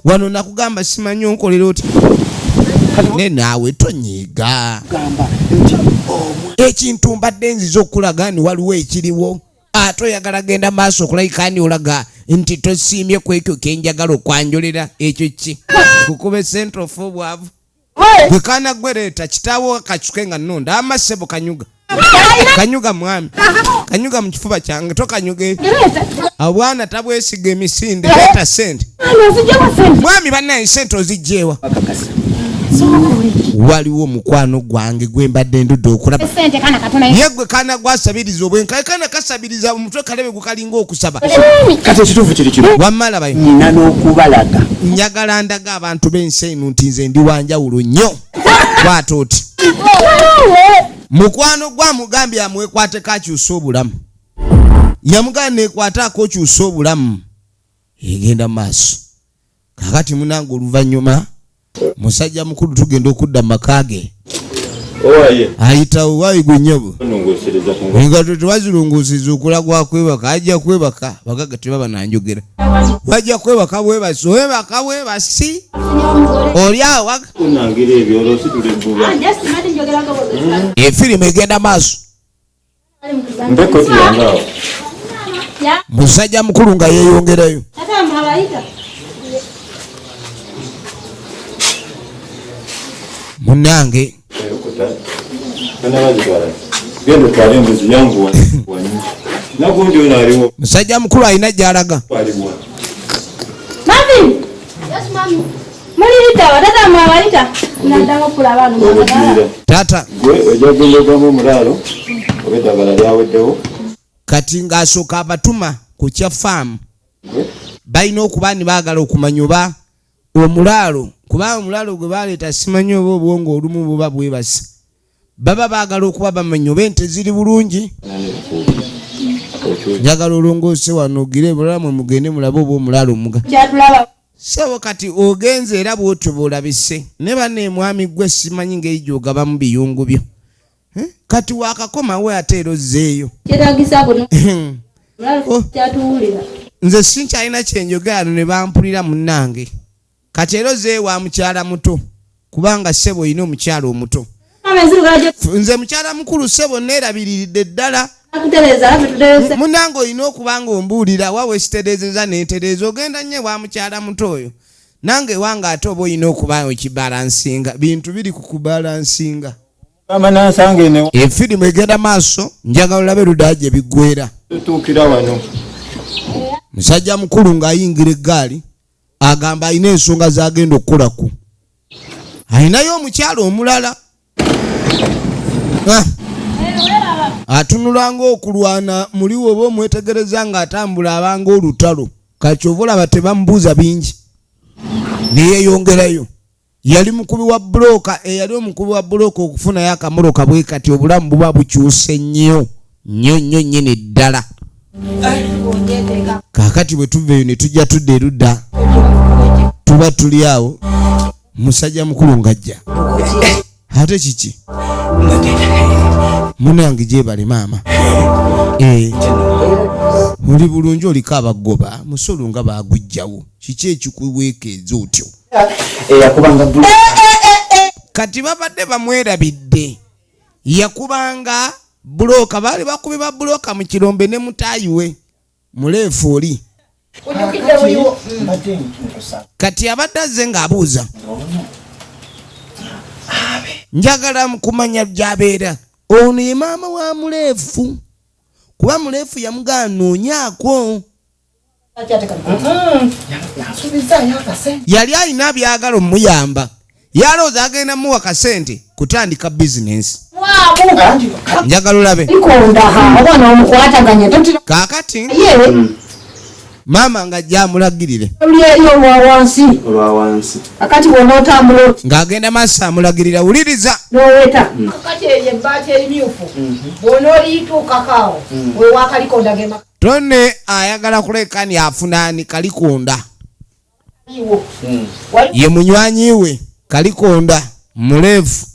wano nakugamba simanyi onkolera oti ne naawe tonyiiga ekintu mbadde nziza okulaga ni waliwo ekiriwo ate oyagala genda maaso okulabika ni olaga nti tosiimye ku ekyo kenjagala okwanjolera ekyo ki kukuba essente ofa obwavu bwe kaana gwereeta kitaawo akacuke nga nnonda amasebo kanyuga mwami kanyuga mu kifuba kyange tokanyuge obwana tabwesiga emisinde leeta sente mwami bannaye sente ozigjeewa. Waliwo mukwano gwange gwe mbadde ndudde okulaba ye gwe kaana gwasabiriza obwenka kaana kasabiriza omutwe kalebe gukalinga okusaba kati ekituufu kiri kino wammala bayo nina n'okubalaga njagala ndaga abantu b'ensi eno nti nze ndi wanjawulo nnyo bw'ate oti mukwano gwamugambye amwekwateko akyusa obulamu yamugamba neekwate akokyusa obulamu egenda maaso. Kakati munange oluvannyuma musajja mukulu tugenda okudda maka ge ayitawo waayigwe nnyabo nga tetwazirungusiza okulagwa kwebaka ajja kwebaka bagaga tebaba nanjogera wajja kwebaka bwebasi webaka bwebasi oli awo efirimu egenda maaso musajja mukulu nga yeeyongerayo. Munnange musajja mukulu alina gy'alaga. Taata kati ng'asooka abatuma ku kya faamu balina okuba ni baagala okumanya oba omulaalo, kubanga omulaalo gwe baleeta simanyi oba obwongo olumu buba bwebase, baba baagala okuba bamanya oba ente ziri bulungi. Njagala olongoose wano ogire bulamu mugende mulabe oba omulaalo omuga. Sebo kati ogenze era bwotyo bwolabise ne banne mwami gwe simanyi ng'ejo ogabamu biyungu byo. Kati wakakoma we ate era ozzeeyo. Nze sinkyalina kyenjogera ne bampulira munnange. Kati era ozzeeyo wa mukyala muto kubanga sebo olina omukyala omuto. Nze mukyala mukulu sebo neerabiriridde ddala. Munnange olina okuba ng'ombuulira wa weekitereezeza n'entereeza ogenda nnyo wa mukyala muto oyo. Nange wange ate oba olina okuba okibalansinga. Bintu biri ku kubalansinga. Efirimu egenda maaso njagala olabe ludda gye biggweera. Musajja mukulu ng'ayingira eggaali agamba alina ensonga z'agenda okukolako. Alinayo omukyala omulala. Atunula ng'okulwana muliwo oba omwetegereza ng'atambula abanga olutalo. Kati ova olaba tebamubuuza bingi. Neyeeyongerayo. Yali mukubi wa bulooka, eyali omukubi wa bulooka okufunayo akamuloka bwe kati obulamu buba bukyuse nnyo nnyo nnyini ddala. Kaakati bwe tuva eyo ne tujja tudda erudda tuba tuli awo musajja mukulu ng'ajja. Ate kiki? Munange gyebale maama. Oli bulungi oliko abagoba musolo nga baagujjawo. Kiki ekikuweekeeza otyo? Kati babadde bamwerabidde. Yakubanga bulooka, baali bakubi ba bulooka mu kirombe ne mutaayi we muleefu oli. Kati abadde azze ng'abuuza. Njagala kumanya gy'abeera. Ono ye maama wa muleefu. Kuba muleefu yamugamba noonyaako. Yali alina byagala omuyamba. Yalowooza agenda muwa kasente kutandika bizinensi. Njagala olabe. Kaakati maama nga gy'amulagirire. Ng'agenda maaso amulagirira wuliriza. Tonne ayagala kulekani afunaani Kalikonda. Ye munywanyi we Kalikonda muleefu.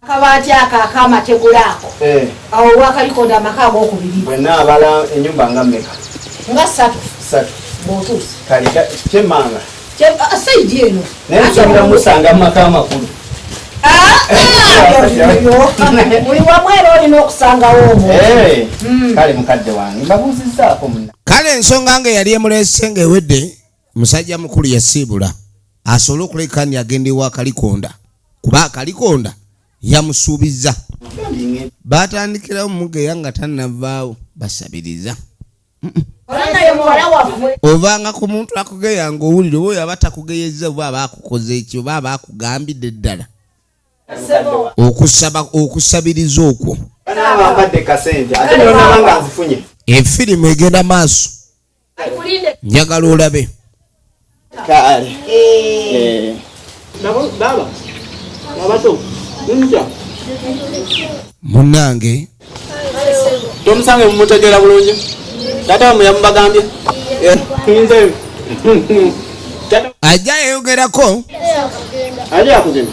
Kabati akakama tegulako. Awo wakalikonda amakago okubiri. Bwenna abala ennyumba nga mmeka? Nga ssatu. Botusi. Kalika kyemmanga. Saidi eno. Naye nsabira musanga maka amakulu. Buli wamwera olina okusangawo omwo. Kale mukadde wange mbabuuzizzaako munna. Kale ensonga nga yali emuleese ng'ewedde musajja mukulu yasiibula asobole okulekani agenda ewa Kalikonda kuba Kalikonda yamusuubizza. Batandikirawo mugeya nga tannavaawo basabiriza. Ovanga ku muntu akugeya ng'owulire oyo aba takugeyezza oba aba akukoze ekyo oba aba akugambidde ddala. Okusabiriza okwo. Efirimu egenda maaso. Njagala olabe. Munnange tomusange mumutegera bulungi. Tata muyamubagambye. ajja yeyogerako. Ali akugenda.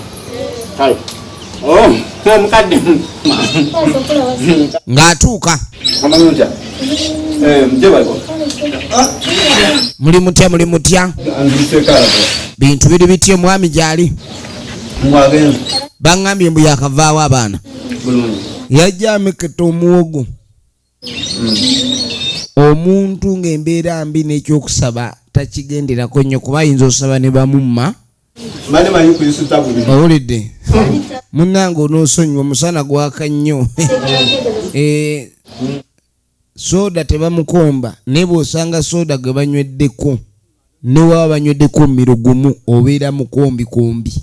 Kale. Mukadde. Ng'atuuka. Amanyunja. Muli mutya? Bintu biri bitye mwami gyali? Baŋŋambye mbu yakavaawo abaana. Yajja ameketa omuwogo. omuntu ng'embeera mbi n'ekyokusaba takigenderako nnyo kuba ayinza osaba ne bamumma. Owulidde munnange onoosonyiwa omusana gwaka nnyo. Soda tebamukomba naye bw'osanga soda gwe banyweddeko ne waba banyweddeko mmiro gumu obeera mukombikombi.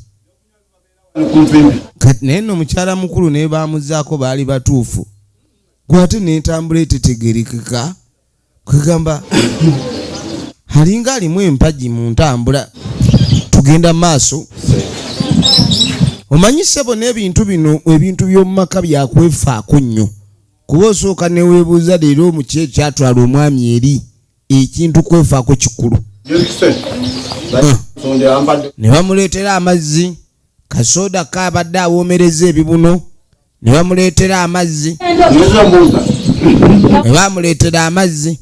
Kati naye nno mukyala mukulu naye baamuzaako baali batuufu gwate n'entambula etetegerekeka kwegamba alinga alimu empagi mu ntambula. Tugenda maaso. Omanyi ssebo n'ebintu bino ebintu by'omu maka byakwefaako nnyo kuba osooka ne weebuuza leero mu ki ekyatwala omwami eri ekintu kwefaako kikulu. Ne bamuleetera amazzi kasoda kaabadde awoomereza ebibuno ne bamuleetera amazzi. Ne bamuleetera amazzi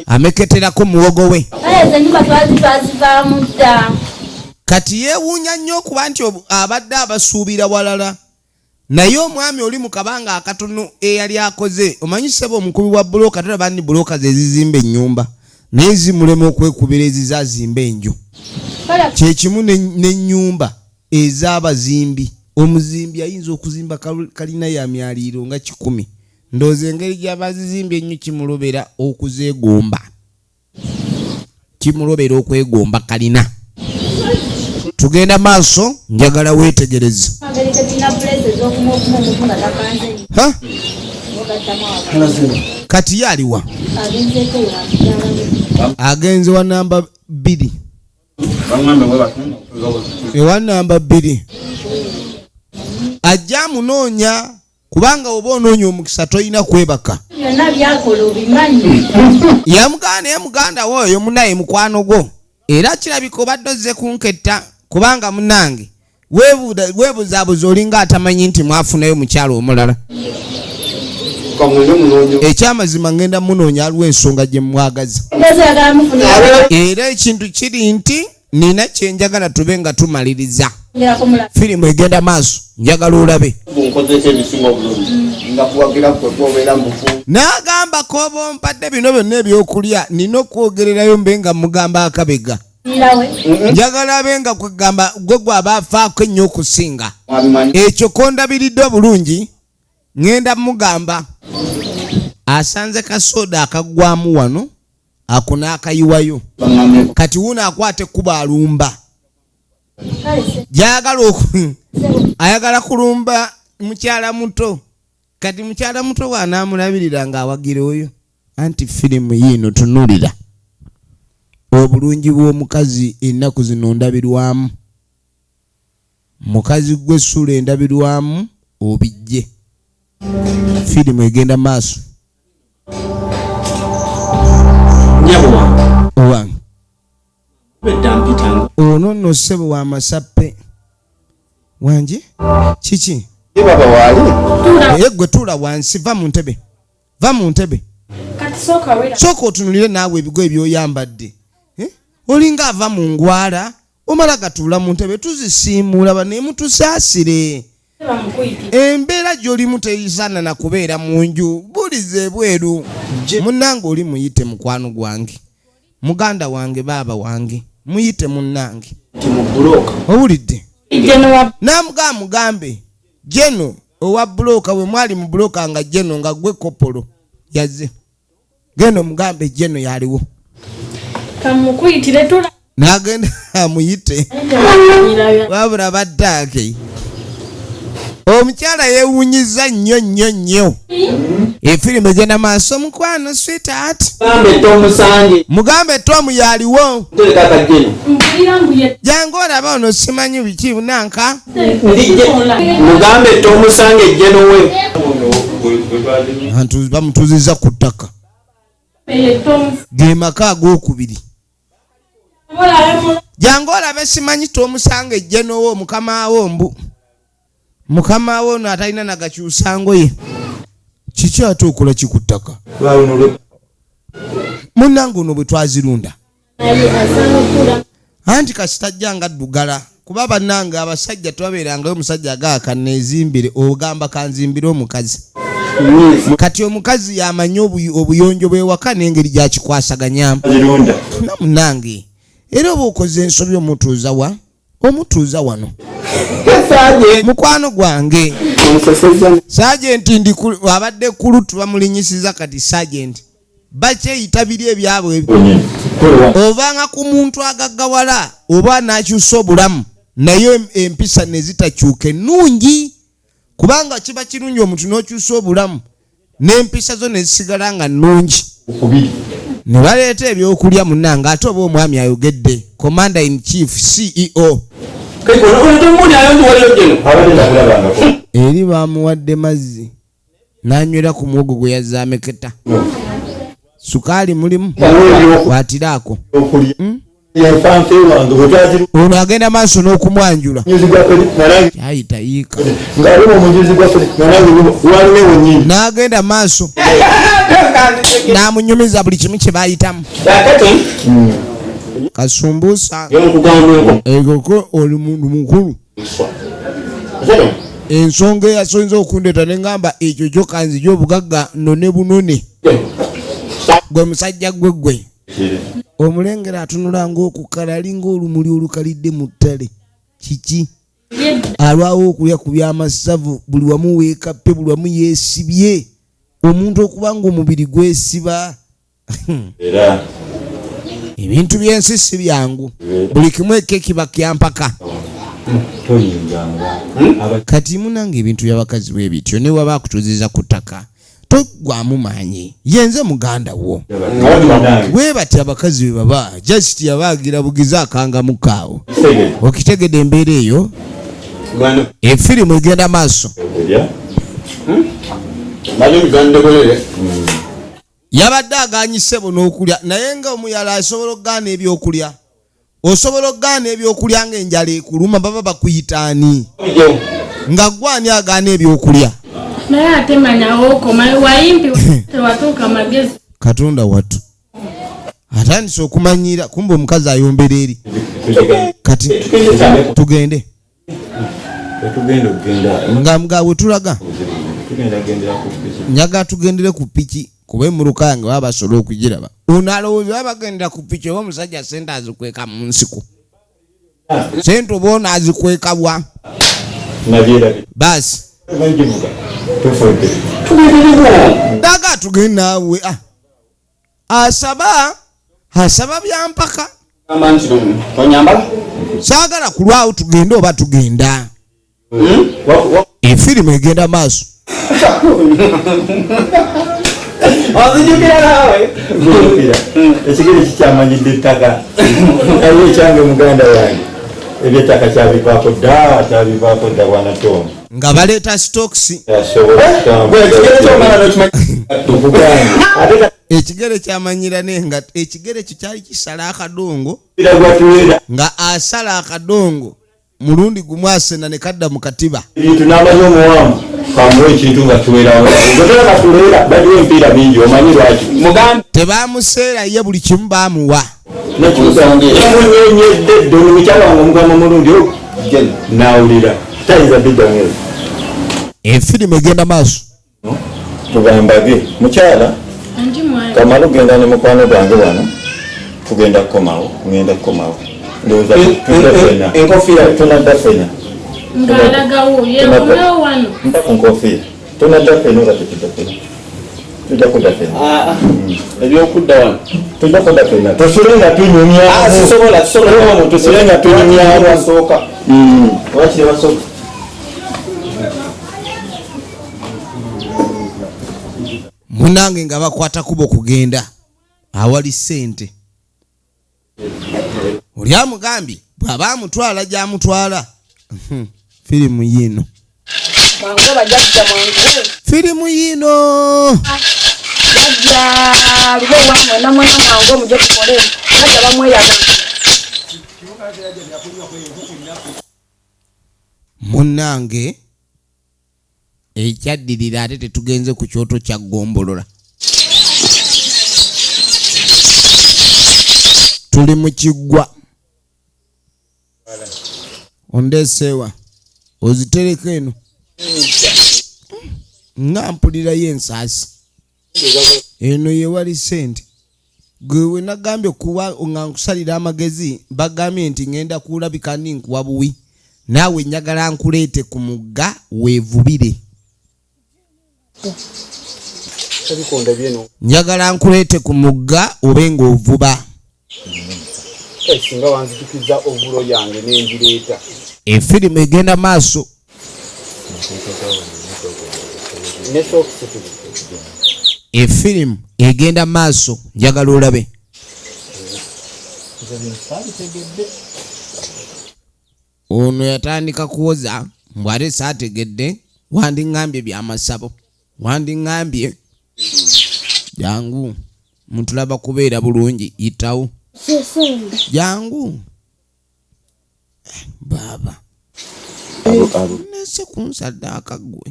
ameketerako muwogo we. Kati yeewuunya nnyo okuba nti abadde abasuubira walala naye omwami oli mu kabanga akatono eyali akoze. Omanyi ssebo omukubi wa bulooka tera bandi bulooka ze zizimba ennyumba naye zimulema okwekubira ezizazimba enju. Kyekimu n'ennyumba ez'abazimbi. Omuzimbi ayinza okuzimba kalina ya myaliiro nga 100. Ndowooza engeri gy'abazizimbye ennyo kimulobera okuzeegomba. Kimulobera okwegomba kalina. Tugenda maaso njagala weetegereze. Kati yaliwa agenze wa namba 2. Ewa namba 2 ajja munoonya kubanga oba onoonya omukisa toyina kwebaka. Yamuganda muganda woyo munaye mukwano gwo era kirabika obadde ozze kunketta kubanga munange weebuzaabuza olinga atamanyi nti mwafunayo mukyalo omulala. Ekyamazima ngenda munoonya aliwo ensonga gye mwagaza era ekintu kiri nti nina kyenjagala tube nga tumaliriza. Firimu egenda maaso njagala olabe. N'agamba kooba ompadde bino byonna ebyokulya nina okwogererayo mbe nga mugamba akabega. Njagala abe nga kwegamba gwe gwaba afaako ennyo okusinga. Ekyo kondabiridde obulungi ngenda mugamba asanze kasoda akaggwamu wano ako n'akayiwayo. Kati wuno akwate kuba alumba. Ayagala kulumba mukyala muto. Kati mukyala muto bw'anaamulabirira ng'awagira oyo anti firimu yiino tunulira obulungi bw'omukazi ennaku zino ndabirwamu. Mukazi gw'essula endabirwamu obijje. Firimu egenda maaso. Owange ono nno ssebo wa masappe wanje kiki naye gwe tuula wansi va mu ntebe sooka otunulire naawe ebigo ebyoyambadde olinga ava mu ngwala omala gatuula mu ntebe tuzisiimuula bane mutusaasire. Embeera gy'olimu teyisaana na kubeera mu nju buliza ebweru. Munnange oli muyite mukwano gwange muganda wange baaba wange muyite munnange. Owulidde mugambe Jeno owa bulooka bwe mwali mu bulooka nga Jeno nga gwe kopolo yazze genda mugambe Jeno yaliwo n'agenda amuyite wabula baddaake. Omukyala yeewunyiza nnyo. Efirimu egenda maaso mukwano sweetheart. Mugambe Tom yaliwo. Jangu olaba ono simanyi biki bunanka. Mugambe Tom sange Jeno we. Antu bamutuziza ku ttaka. Ge maka ag'okubiri. Jangu olabe simanyi Tom sange Jeno wo mukama wo mbu. Mukama wo no atalina nagakyusa ngoye. Kiki ate okola kikuttaka? Munnange ono bwe twazirunda. Anti kasitajjanga ddugala. Kuba bannange abasajja twabeerangayo omusajja agaaka neezimbire ogamba kanzimbire omukazi. kati omukazi yamanyi obuyonjo bwewaka n'engeri gyakikwasaganyamu munange era oba okoze ensobi omutuuza wano mukwano gwange sajenti abadde kulu tubamulinyisiza kati sajenti bakyeyita biri ebyabwe obanga ku muntu agaggawala oba nakyusa obulamu naye empisa nezitakyuka ennungi kubanga kiba kirungi omuntu n'okyusa obulamu n'empisa zo nezisigala nga nnungi ne baleeta ebyokulya munnanga ate oba omwami ayogedde commander in chief CEO eri bamuwadde mazzi nanywera ku muwogo gwe yazameketa sukaali mulimu watiraako ono agenda maaso n'okumwanjula kyayitayiika n'agenda maaso n'amunyumiza buli kimu kye bayitamu kasumbuusa egoko oli muntu mukulu ensonga eyasoyinza okundeeta neŋŋamba ekyo kyokanzija obugagga none bunone gwe musajja gwe omulengera atunula ng'okukala alinga olumuli olukalidde mu ttale kiki alwawo okulya ku byamasavu buli wamu weekappe buli wamu yeesibye omuntu okuba nga omubiri gwesiba ebintu by'ensi si byangu buli kimu ekekiba kyampaka kati munanga ebintu by'abakazi bwe bityo ne waba akutuuziza ku ttaka togwamu maanyi yenze muganda wo bwe bati abakazi bwe baba just yabaagira bugizi akangamukaawo okitegedde embeera eyo efirimu egenda maaso yabadde aganyise bo n'okulya naye nga omuyala asobola okugaana ebyokulya osobola okugaana ebyokulya ng'enjala ekuluma baba bakuyitaani nga gwani agaana ebyokulya naye ate manyawo okoma wayimpi tewatuuka magezi katonda wattu atandise okumanyira kumbe omukazi ayombera eri kati tugende nga mugaawe tulaga nyaga tugendere ku piki kuba emmuruka yange baba basobola okugiraba ono alowooza baba bagendera ku piki oba omusajja sente azikweka mu nsiko sente oba ono azikwekabwa basi daga tugende naawe asaba byampaka saagala kulwawo tugende oba tugenda efirimu egenda maaso ekigere kikyamanyidde ettaka aye ekyange muganda wange ebyettaka kyabivaako dda bwanatono nga baleeta stokisi ekigere kyamanyira nenga ekigere kyo kyali kisala akadongo nga asala akadongo mulundi gumu asena ne kadda mu katiba ebintu n'amanyi omuwanvu kamuwa ekintu nga kiwerawo gotolakatulera baliwo empiira mingi omanyi lwaki tebamuseera ye buli kimu baamuwa namunyenyedde eddo mukyala wange omugamba mulundi nawulira tayinza biddamu efirimu egenda maaso tugambage mukyala kamala ogenda ne mukwano gwange wano tugenda kukomawo ngenda kukomawo ndowooza enkofiira tunadda fena mpa ku nkofiira tunadda fena oba tetudda fena tujja kudda fena ebyokudda wano tujja kudda fena tusule nga tunyumyamu tusule nga tunyumyamu wakiri basooka munange nga bakwata kubo kugenda awali sente oli amugambye bw'aba amutwala gy'amutwala firimu yino firimu yino munange ekyaddirira ate tetugenze ku kyoto kya ggombolola tuli mu kiggwa ondeeseewa ozitereka eno nga mpulirayo ensaasi eno yewali sente gwe nagambye kuba nga nkusalira amagezi bagambye nti ngenda kulabika ndi nkuwa buwi naawe njagala nkuleete ku mugga weevubire njagala nkuleete ku mugga obe ng'ovuba singa wanzikiza ovulo yange nenjireeta efirimu egenda maaso efirimu egenda maaso njagala olabe ono yatandika kuwoza mbwate saategedde wandiŋŋambye byamasabo wandiŋŋambye jangu mutulaba kubeera bulungi yitawo jangu baba nese kunsadde akagwe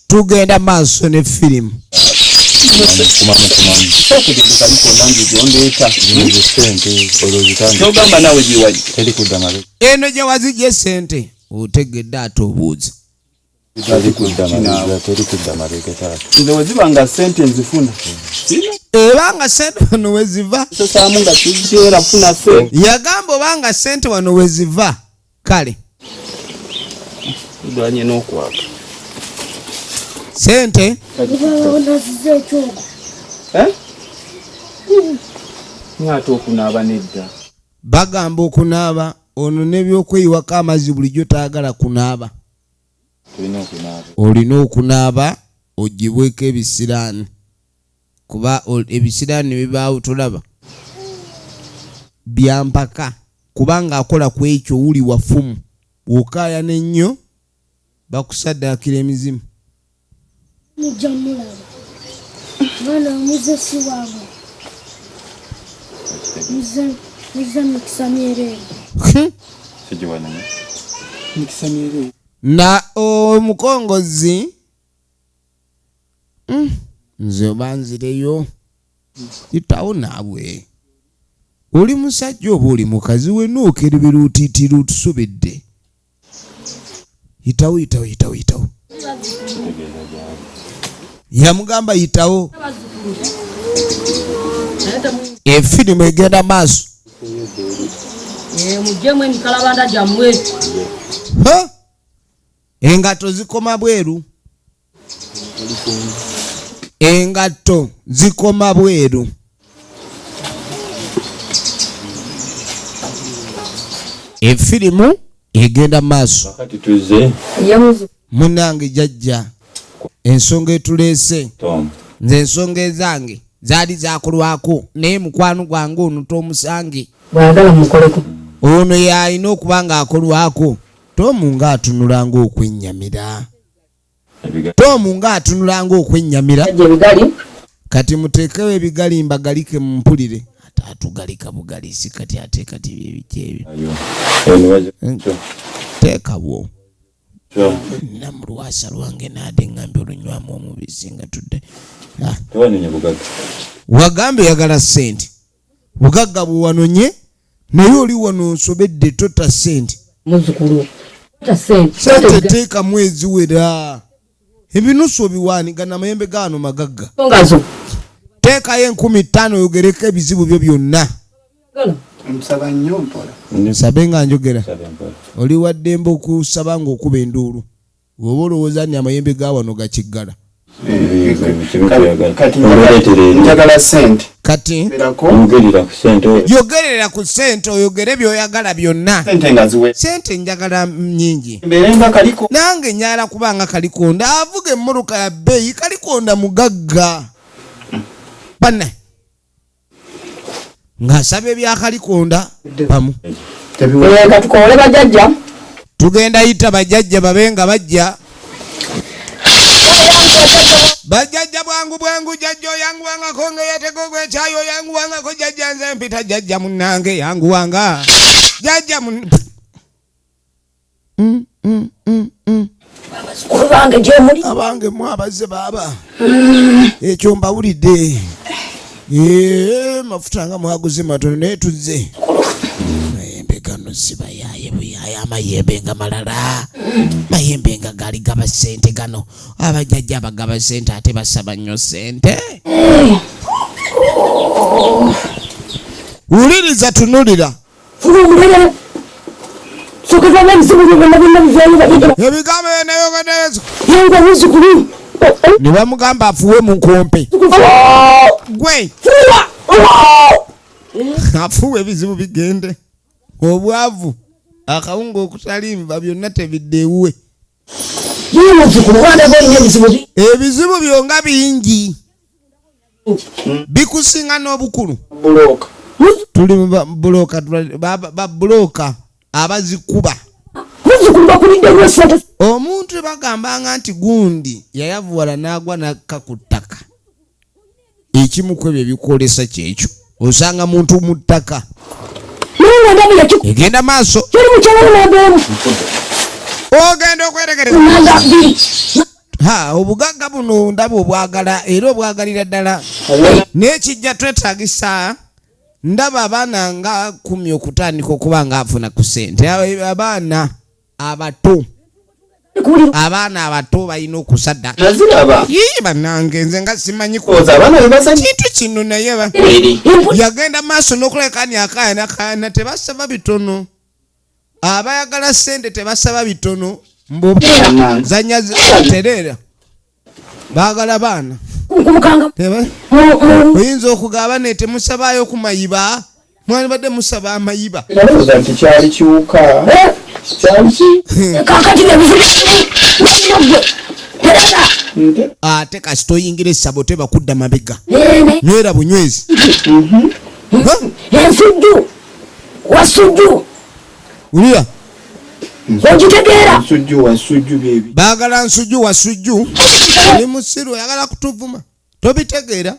tugenda maaso ne firimu eno gye wazigye sente otegedde ate obuuzi nze zibanga sente nzifuna ebanga sente wano weziva sosamu nga kijeera funa sente yagamba obanga sente wano weziva kale dwanye n'okwaka sente ngaate okunaaba nedda bagamba okunaaba ono n'ebyokweyiwako amazzi bulijjo taagala kunaaba olina okunaaba ogibweko ebisiraani kuba ebisiraani bibaawo tolaba byampaka kubanga akola ku ekyo wuli wafumu bw'okaaya n'ennyo bakusaddaakira emizimu mujja mulaba mwana omuzesi waabwe muza mikisa myereere na omukongozi nze oba nzireyo yitawo naabwe oli musajja oba oli mukazi we nookerebera otiitira otusobedde yitawo yamugamba yitawo efirimu egenda maaso mujjemu emikalabanda gyammwe engatto zikoma bweru engatto zikoma bweru efirimu egenda maaso munange jajja ensonga etuleese nze ensonga ezange zaali zakolwako naye mukwano gwange ono tomusange bwagala mukoleko ono yalina okuba nga akolwako tomu ng'atunulanga okwennyamira kati muteekewo ebigali mbagalike mumpulire ate atugalika bugali si kati ate kati byebikyeebyo teekabwo namulwasa lwange naade ngambye olunywamu omubisi nga tudde wagambe yagala sente bugagga buwanonye naye oli wano nsobedde tota sente muzukulu sente teeka mwezi wera ebinusu obiwaanigana amayembe gaano magagga teekayo 15 oyogereko ebizibu byo byonna omusaba nnyo mpola nsabe nga njogera oli waddembe okusaba ng'okuba enduulu oba olowooza nti amayembe ga wano gakiggala njagala sente kati yogerera ku sente oyogere byoyagala byonna sente njagala nnyingi nange nyala kubanga kalikonda avuga emmoloka ya bbeeyi kalikonda mugagga banna ng'asaba ebyakalikonda pamu tukole bajajja tugenda yita bajajja babe nga bajja bajajja bwangu jajja yangu wanga konge yatego gwe chayo yangu wanga ko jajja nze mpita jajja munange yangu wanga jajja mun Kubange je muri abange mwabaze baba ekyo mbawulidde mafuta nga mwaguze matono naye tuzze gano siba yaye buyaye amayembe nga malala mayembe nga gali gaba sente gano abajjajja abagaba sente ate basaba nnyo sente. Wuliriza tunulira ebigambo nayogedezo ne bamugamba afuwe mu nkompe gwe afuwe ebizibu bigende obwavu akawunga okutalimba byonna tebiddeewuwe ebizibu byonga bingi bikusinga n'obukulu tuli buloka babuloka abazikuba omuntu bagambanga nti gundi yayavuwala n'agwa n'akka ku ttaka ekimu ku ebyo ebikwolesa kyekyo osanga muntu mu ttaka egenda maaso ogenda okweregereza obugagga buno ndaba obwagala era obwagalira ddala n'ekijja twetaagisa ndaba abaana nga 10 okutandika okuba nga afuna ku sente abaana abato balina okusadda bannange nze nga simanyi kintu kino naye yagenda maaso n'okulekani akayanakayana tebasaba bitono abayagala sente tebasaba bitono zanya tereera baagala baana oyinza okugaba ne temusabayo ku mayiba mwalibadde musaba amayiba kyali kiwuka ate kasita oyingira essabo tebakudda mabega nywera bunywezi ensujju wasujju ulira ogitegeera nsujju byebi baagala nsujju wasujju oli musiru oyagala kutuvuma tobitegeera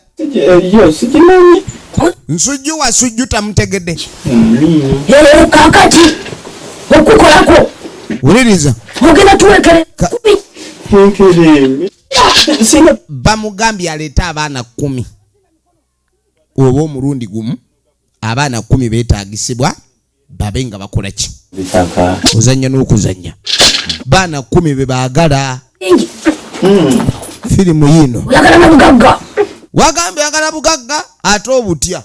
yo sikimanyi nsujju wasujju tamutegedde kakati okukolako wuliriza ogenda tuwekere bamugambye aleeta abaana 10 oba omulundi gumu abaana 10 beetaagisibwa babe nga bakola ki ozanya n'okuzanya baana 10 be baagala firimu yino oyagala na bugagga wagambye oyagala bugagga ate obutya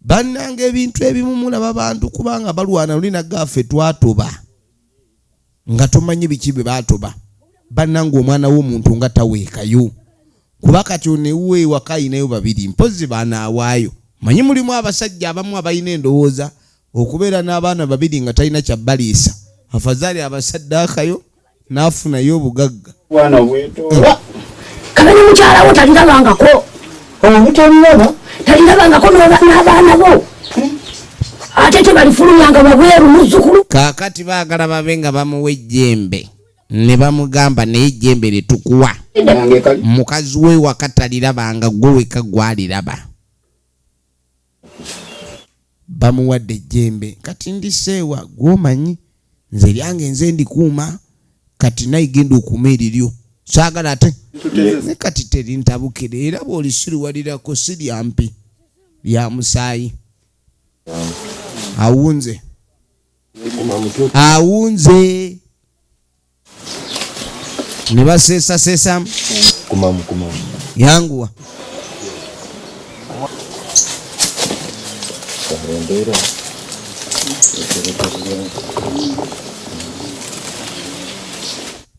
bannanga ebintu ebimu mulaba bantu kubanga balwana lulina gaffe twatoba nga tomanyi biki bye batoba bannanga omwana w'omuntu nga taweekayo kuba kati onewuwe ewaka ayinayo babiri mpozi baanaawaayo manyi mulimu abasajja abamu abalina endowooza okubeera n'abaana babiri nga talina kyabbaliisa afazaali abasaddaakayo n'afunayo obugagga bwana bweto kamanyi mukyala wo talirabangako talirabangako n'abaana bo ate tebalifulumyanga babweru muzzukulu kaakati baagala babe nga bamuwa ejjembe ne bamugamba naye ejjembe lyetukuwa mukazi we waka talirabanga gwe weka gwaliraba bamuwadde ejjembe kati ndiseewa gwomanyi nze lyange nze ndikuuma kati naye genda okuuma eriryo saagala ate ne kati terintabukire era bw'olisiruwalirako si lya mpi lya musaayi awunze ne baseesaseesamu yanguwa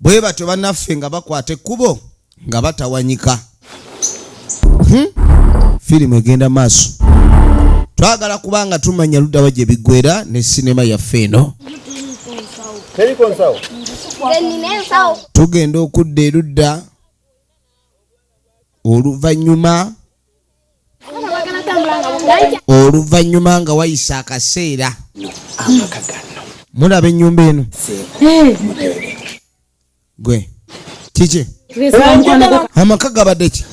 bwe batyo bannaffe nga bakwata ekkubo nga batawanyika firimu egenda maaso twagala kubanga tumanya luddawa gye biggwera ne sinema yaffe eno tugenda okudda erudda oluvannyuma nga wayisa akaseera mulaba ennyumba eno gwe kiki amaka gabadde ki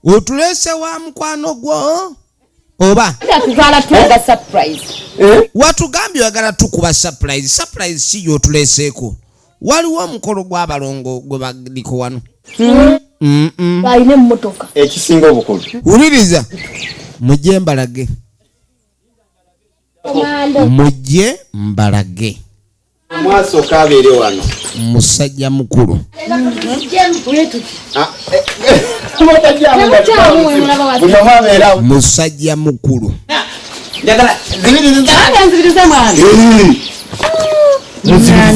otuleese wa mukwano gwo oba watugambye oyagala tukuba surprise si yotuleeseeko waliwo omukolo gw'abalongo gwe baliko wano balina emmotoka ekisinga obukulu wuliriza mujje mbalage mujje mbalage Mwaso kabeere wano. musajja mukulu musajja mukulu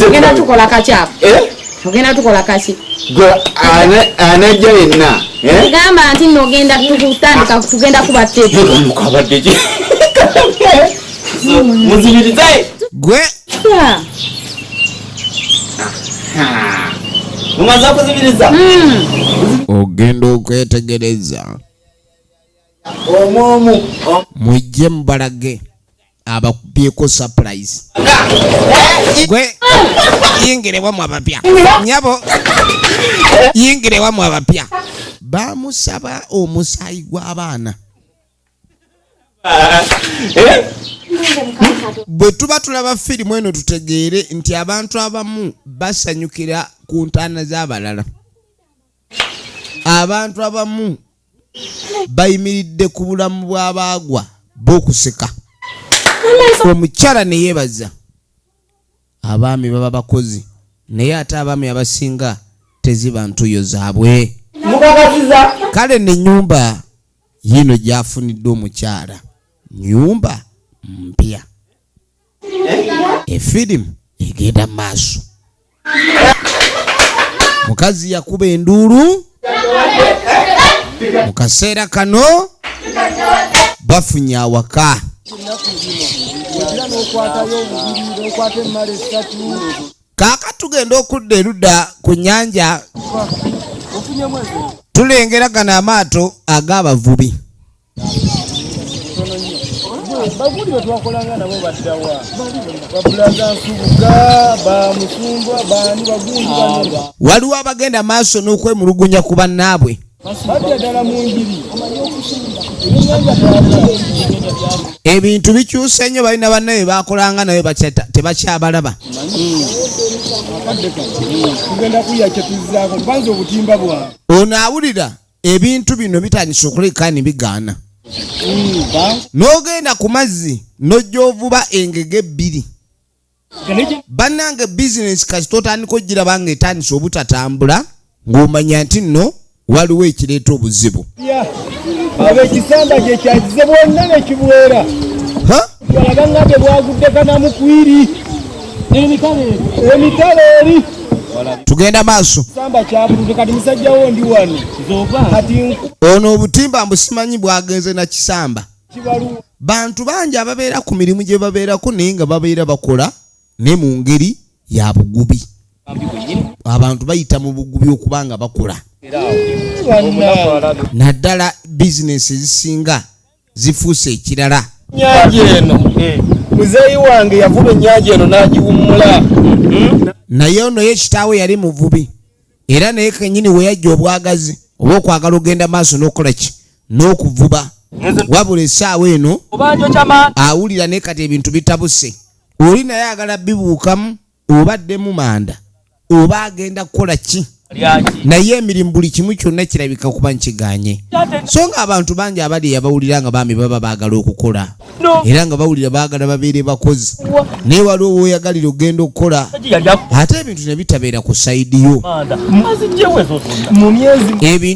Ogenda tukola kakyako. Ogenda tukola kaki. Anajja yenna. Gamba nti nogenda tukutandika tugenda kubateeka. Mukabadde. Muzibirize. gwe Mumaze okuzibiriza. ogenda okwetegereza Omwomu. mujje mbalage abakubyeko surprise gwe yingire wamu abapya nyabo yingire wamu abapya bamusaba omusaayi gw'abaana bwe tuba tulaba firimu eno tutegeere nti abantu abamu basanyukira ku ntaana z'abalala abantu abamu bayimiridde ku bulamu bw'abaagwa b'okuseka omukyala ne yeebaza abaami baba bakozi naye ate abaami abasinga teziba ntuyo zaabwe kale ne nyumba yino gyafunidde omukyala nyumba mpya efirimu egenda maaso mukazi yakuba enduulu mu kaseera kano bafunye awaka kaaka tugenda okudda erudda ku nnyanja tulengera gano amaato ag'abavubi baguli betwakolanga nabo baddawa babulaga nsubuga bamusumbwa bani bagundi waliwo abagenda maaso n'okwemulugunya ku bannaabwe badda ddala mu njiri ebintu bikyuse nnyo balina bannaye bakolanga naye tebakyabalaba tugenda kuya kyetuzaako kubanza obutimba bwange ono awulira ebintu bino bitandise okuleka ne bigaana n'ogenda ku mazzi n'ojja ovuba engege ebbiri bannange bizinesi kati totandika ogiraba nga etandise obutatambula ng'omanya nti nno waliwo ekireeta obuzibu ab'ekisamba gye kyakize bwonna nekibwera alaga ngabye bwaguddekana mukwiri emitalo eri tugenda maaso samba kyabuludde kati musajjawo ndi wano kati ono obutimba mbusimanyi bwagenze na kisamba bantu bangi ababeera ku mirimu gye babeerako naye nga babeera bakola ne mu ngeri ya bugubi abantu bayita mu bugubi okubanga bakola naddala bizinesi ezisinga zifuuse ekirala nyanja eno muzeeyi wange yavuba ennyanja eno n'agiwummula naye ono ye kitaawe yali muvubi era naye kennyini we yajja obwagazi oba okwagala ogenda maaso n'okola ki n'okuvuba wabula essaawa eno awulira naye kati ebintu bitabuse oli naye agala bibuukamu obaddemu manda oba agenda kukola ki naye emirimu buli kimu kyonna kirabika kuba nkiganye so nga abantu bangi abali abawulira nga baami baba baagala okukola era nga bawulira baagala babeere bakozi naye waliwo woyagalira ogenda okukola ate ebintu ne bitabeera ku sayidiyo mu myezi ebintu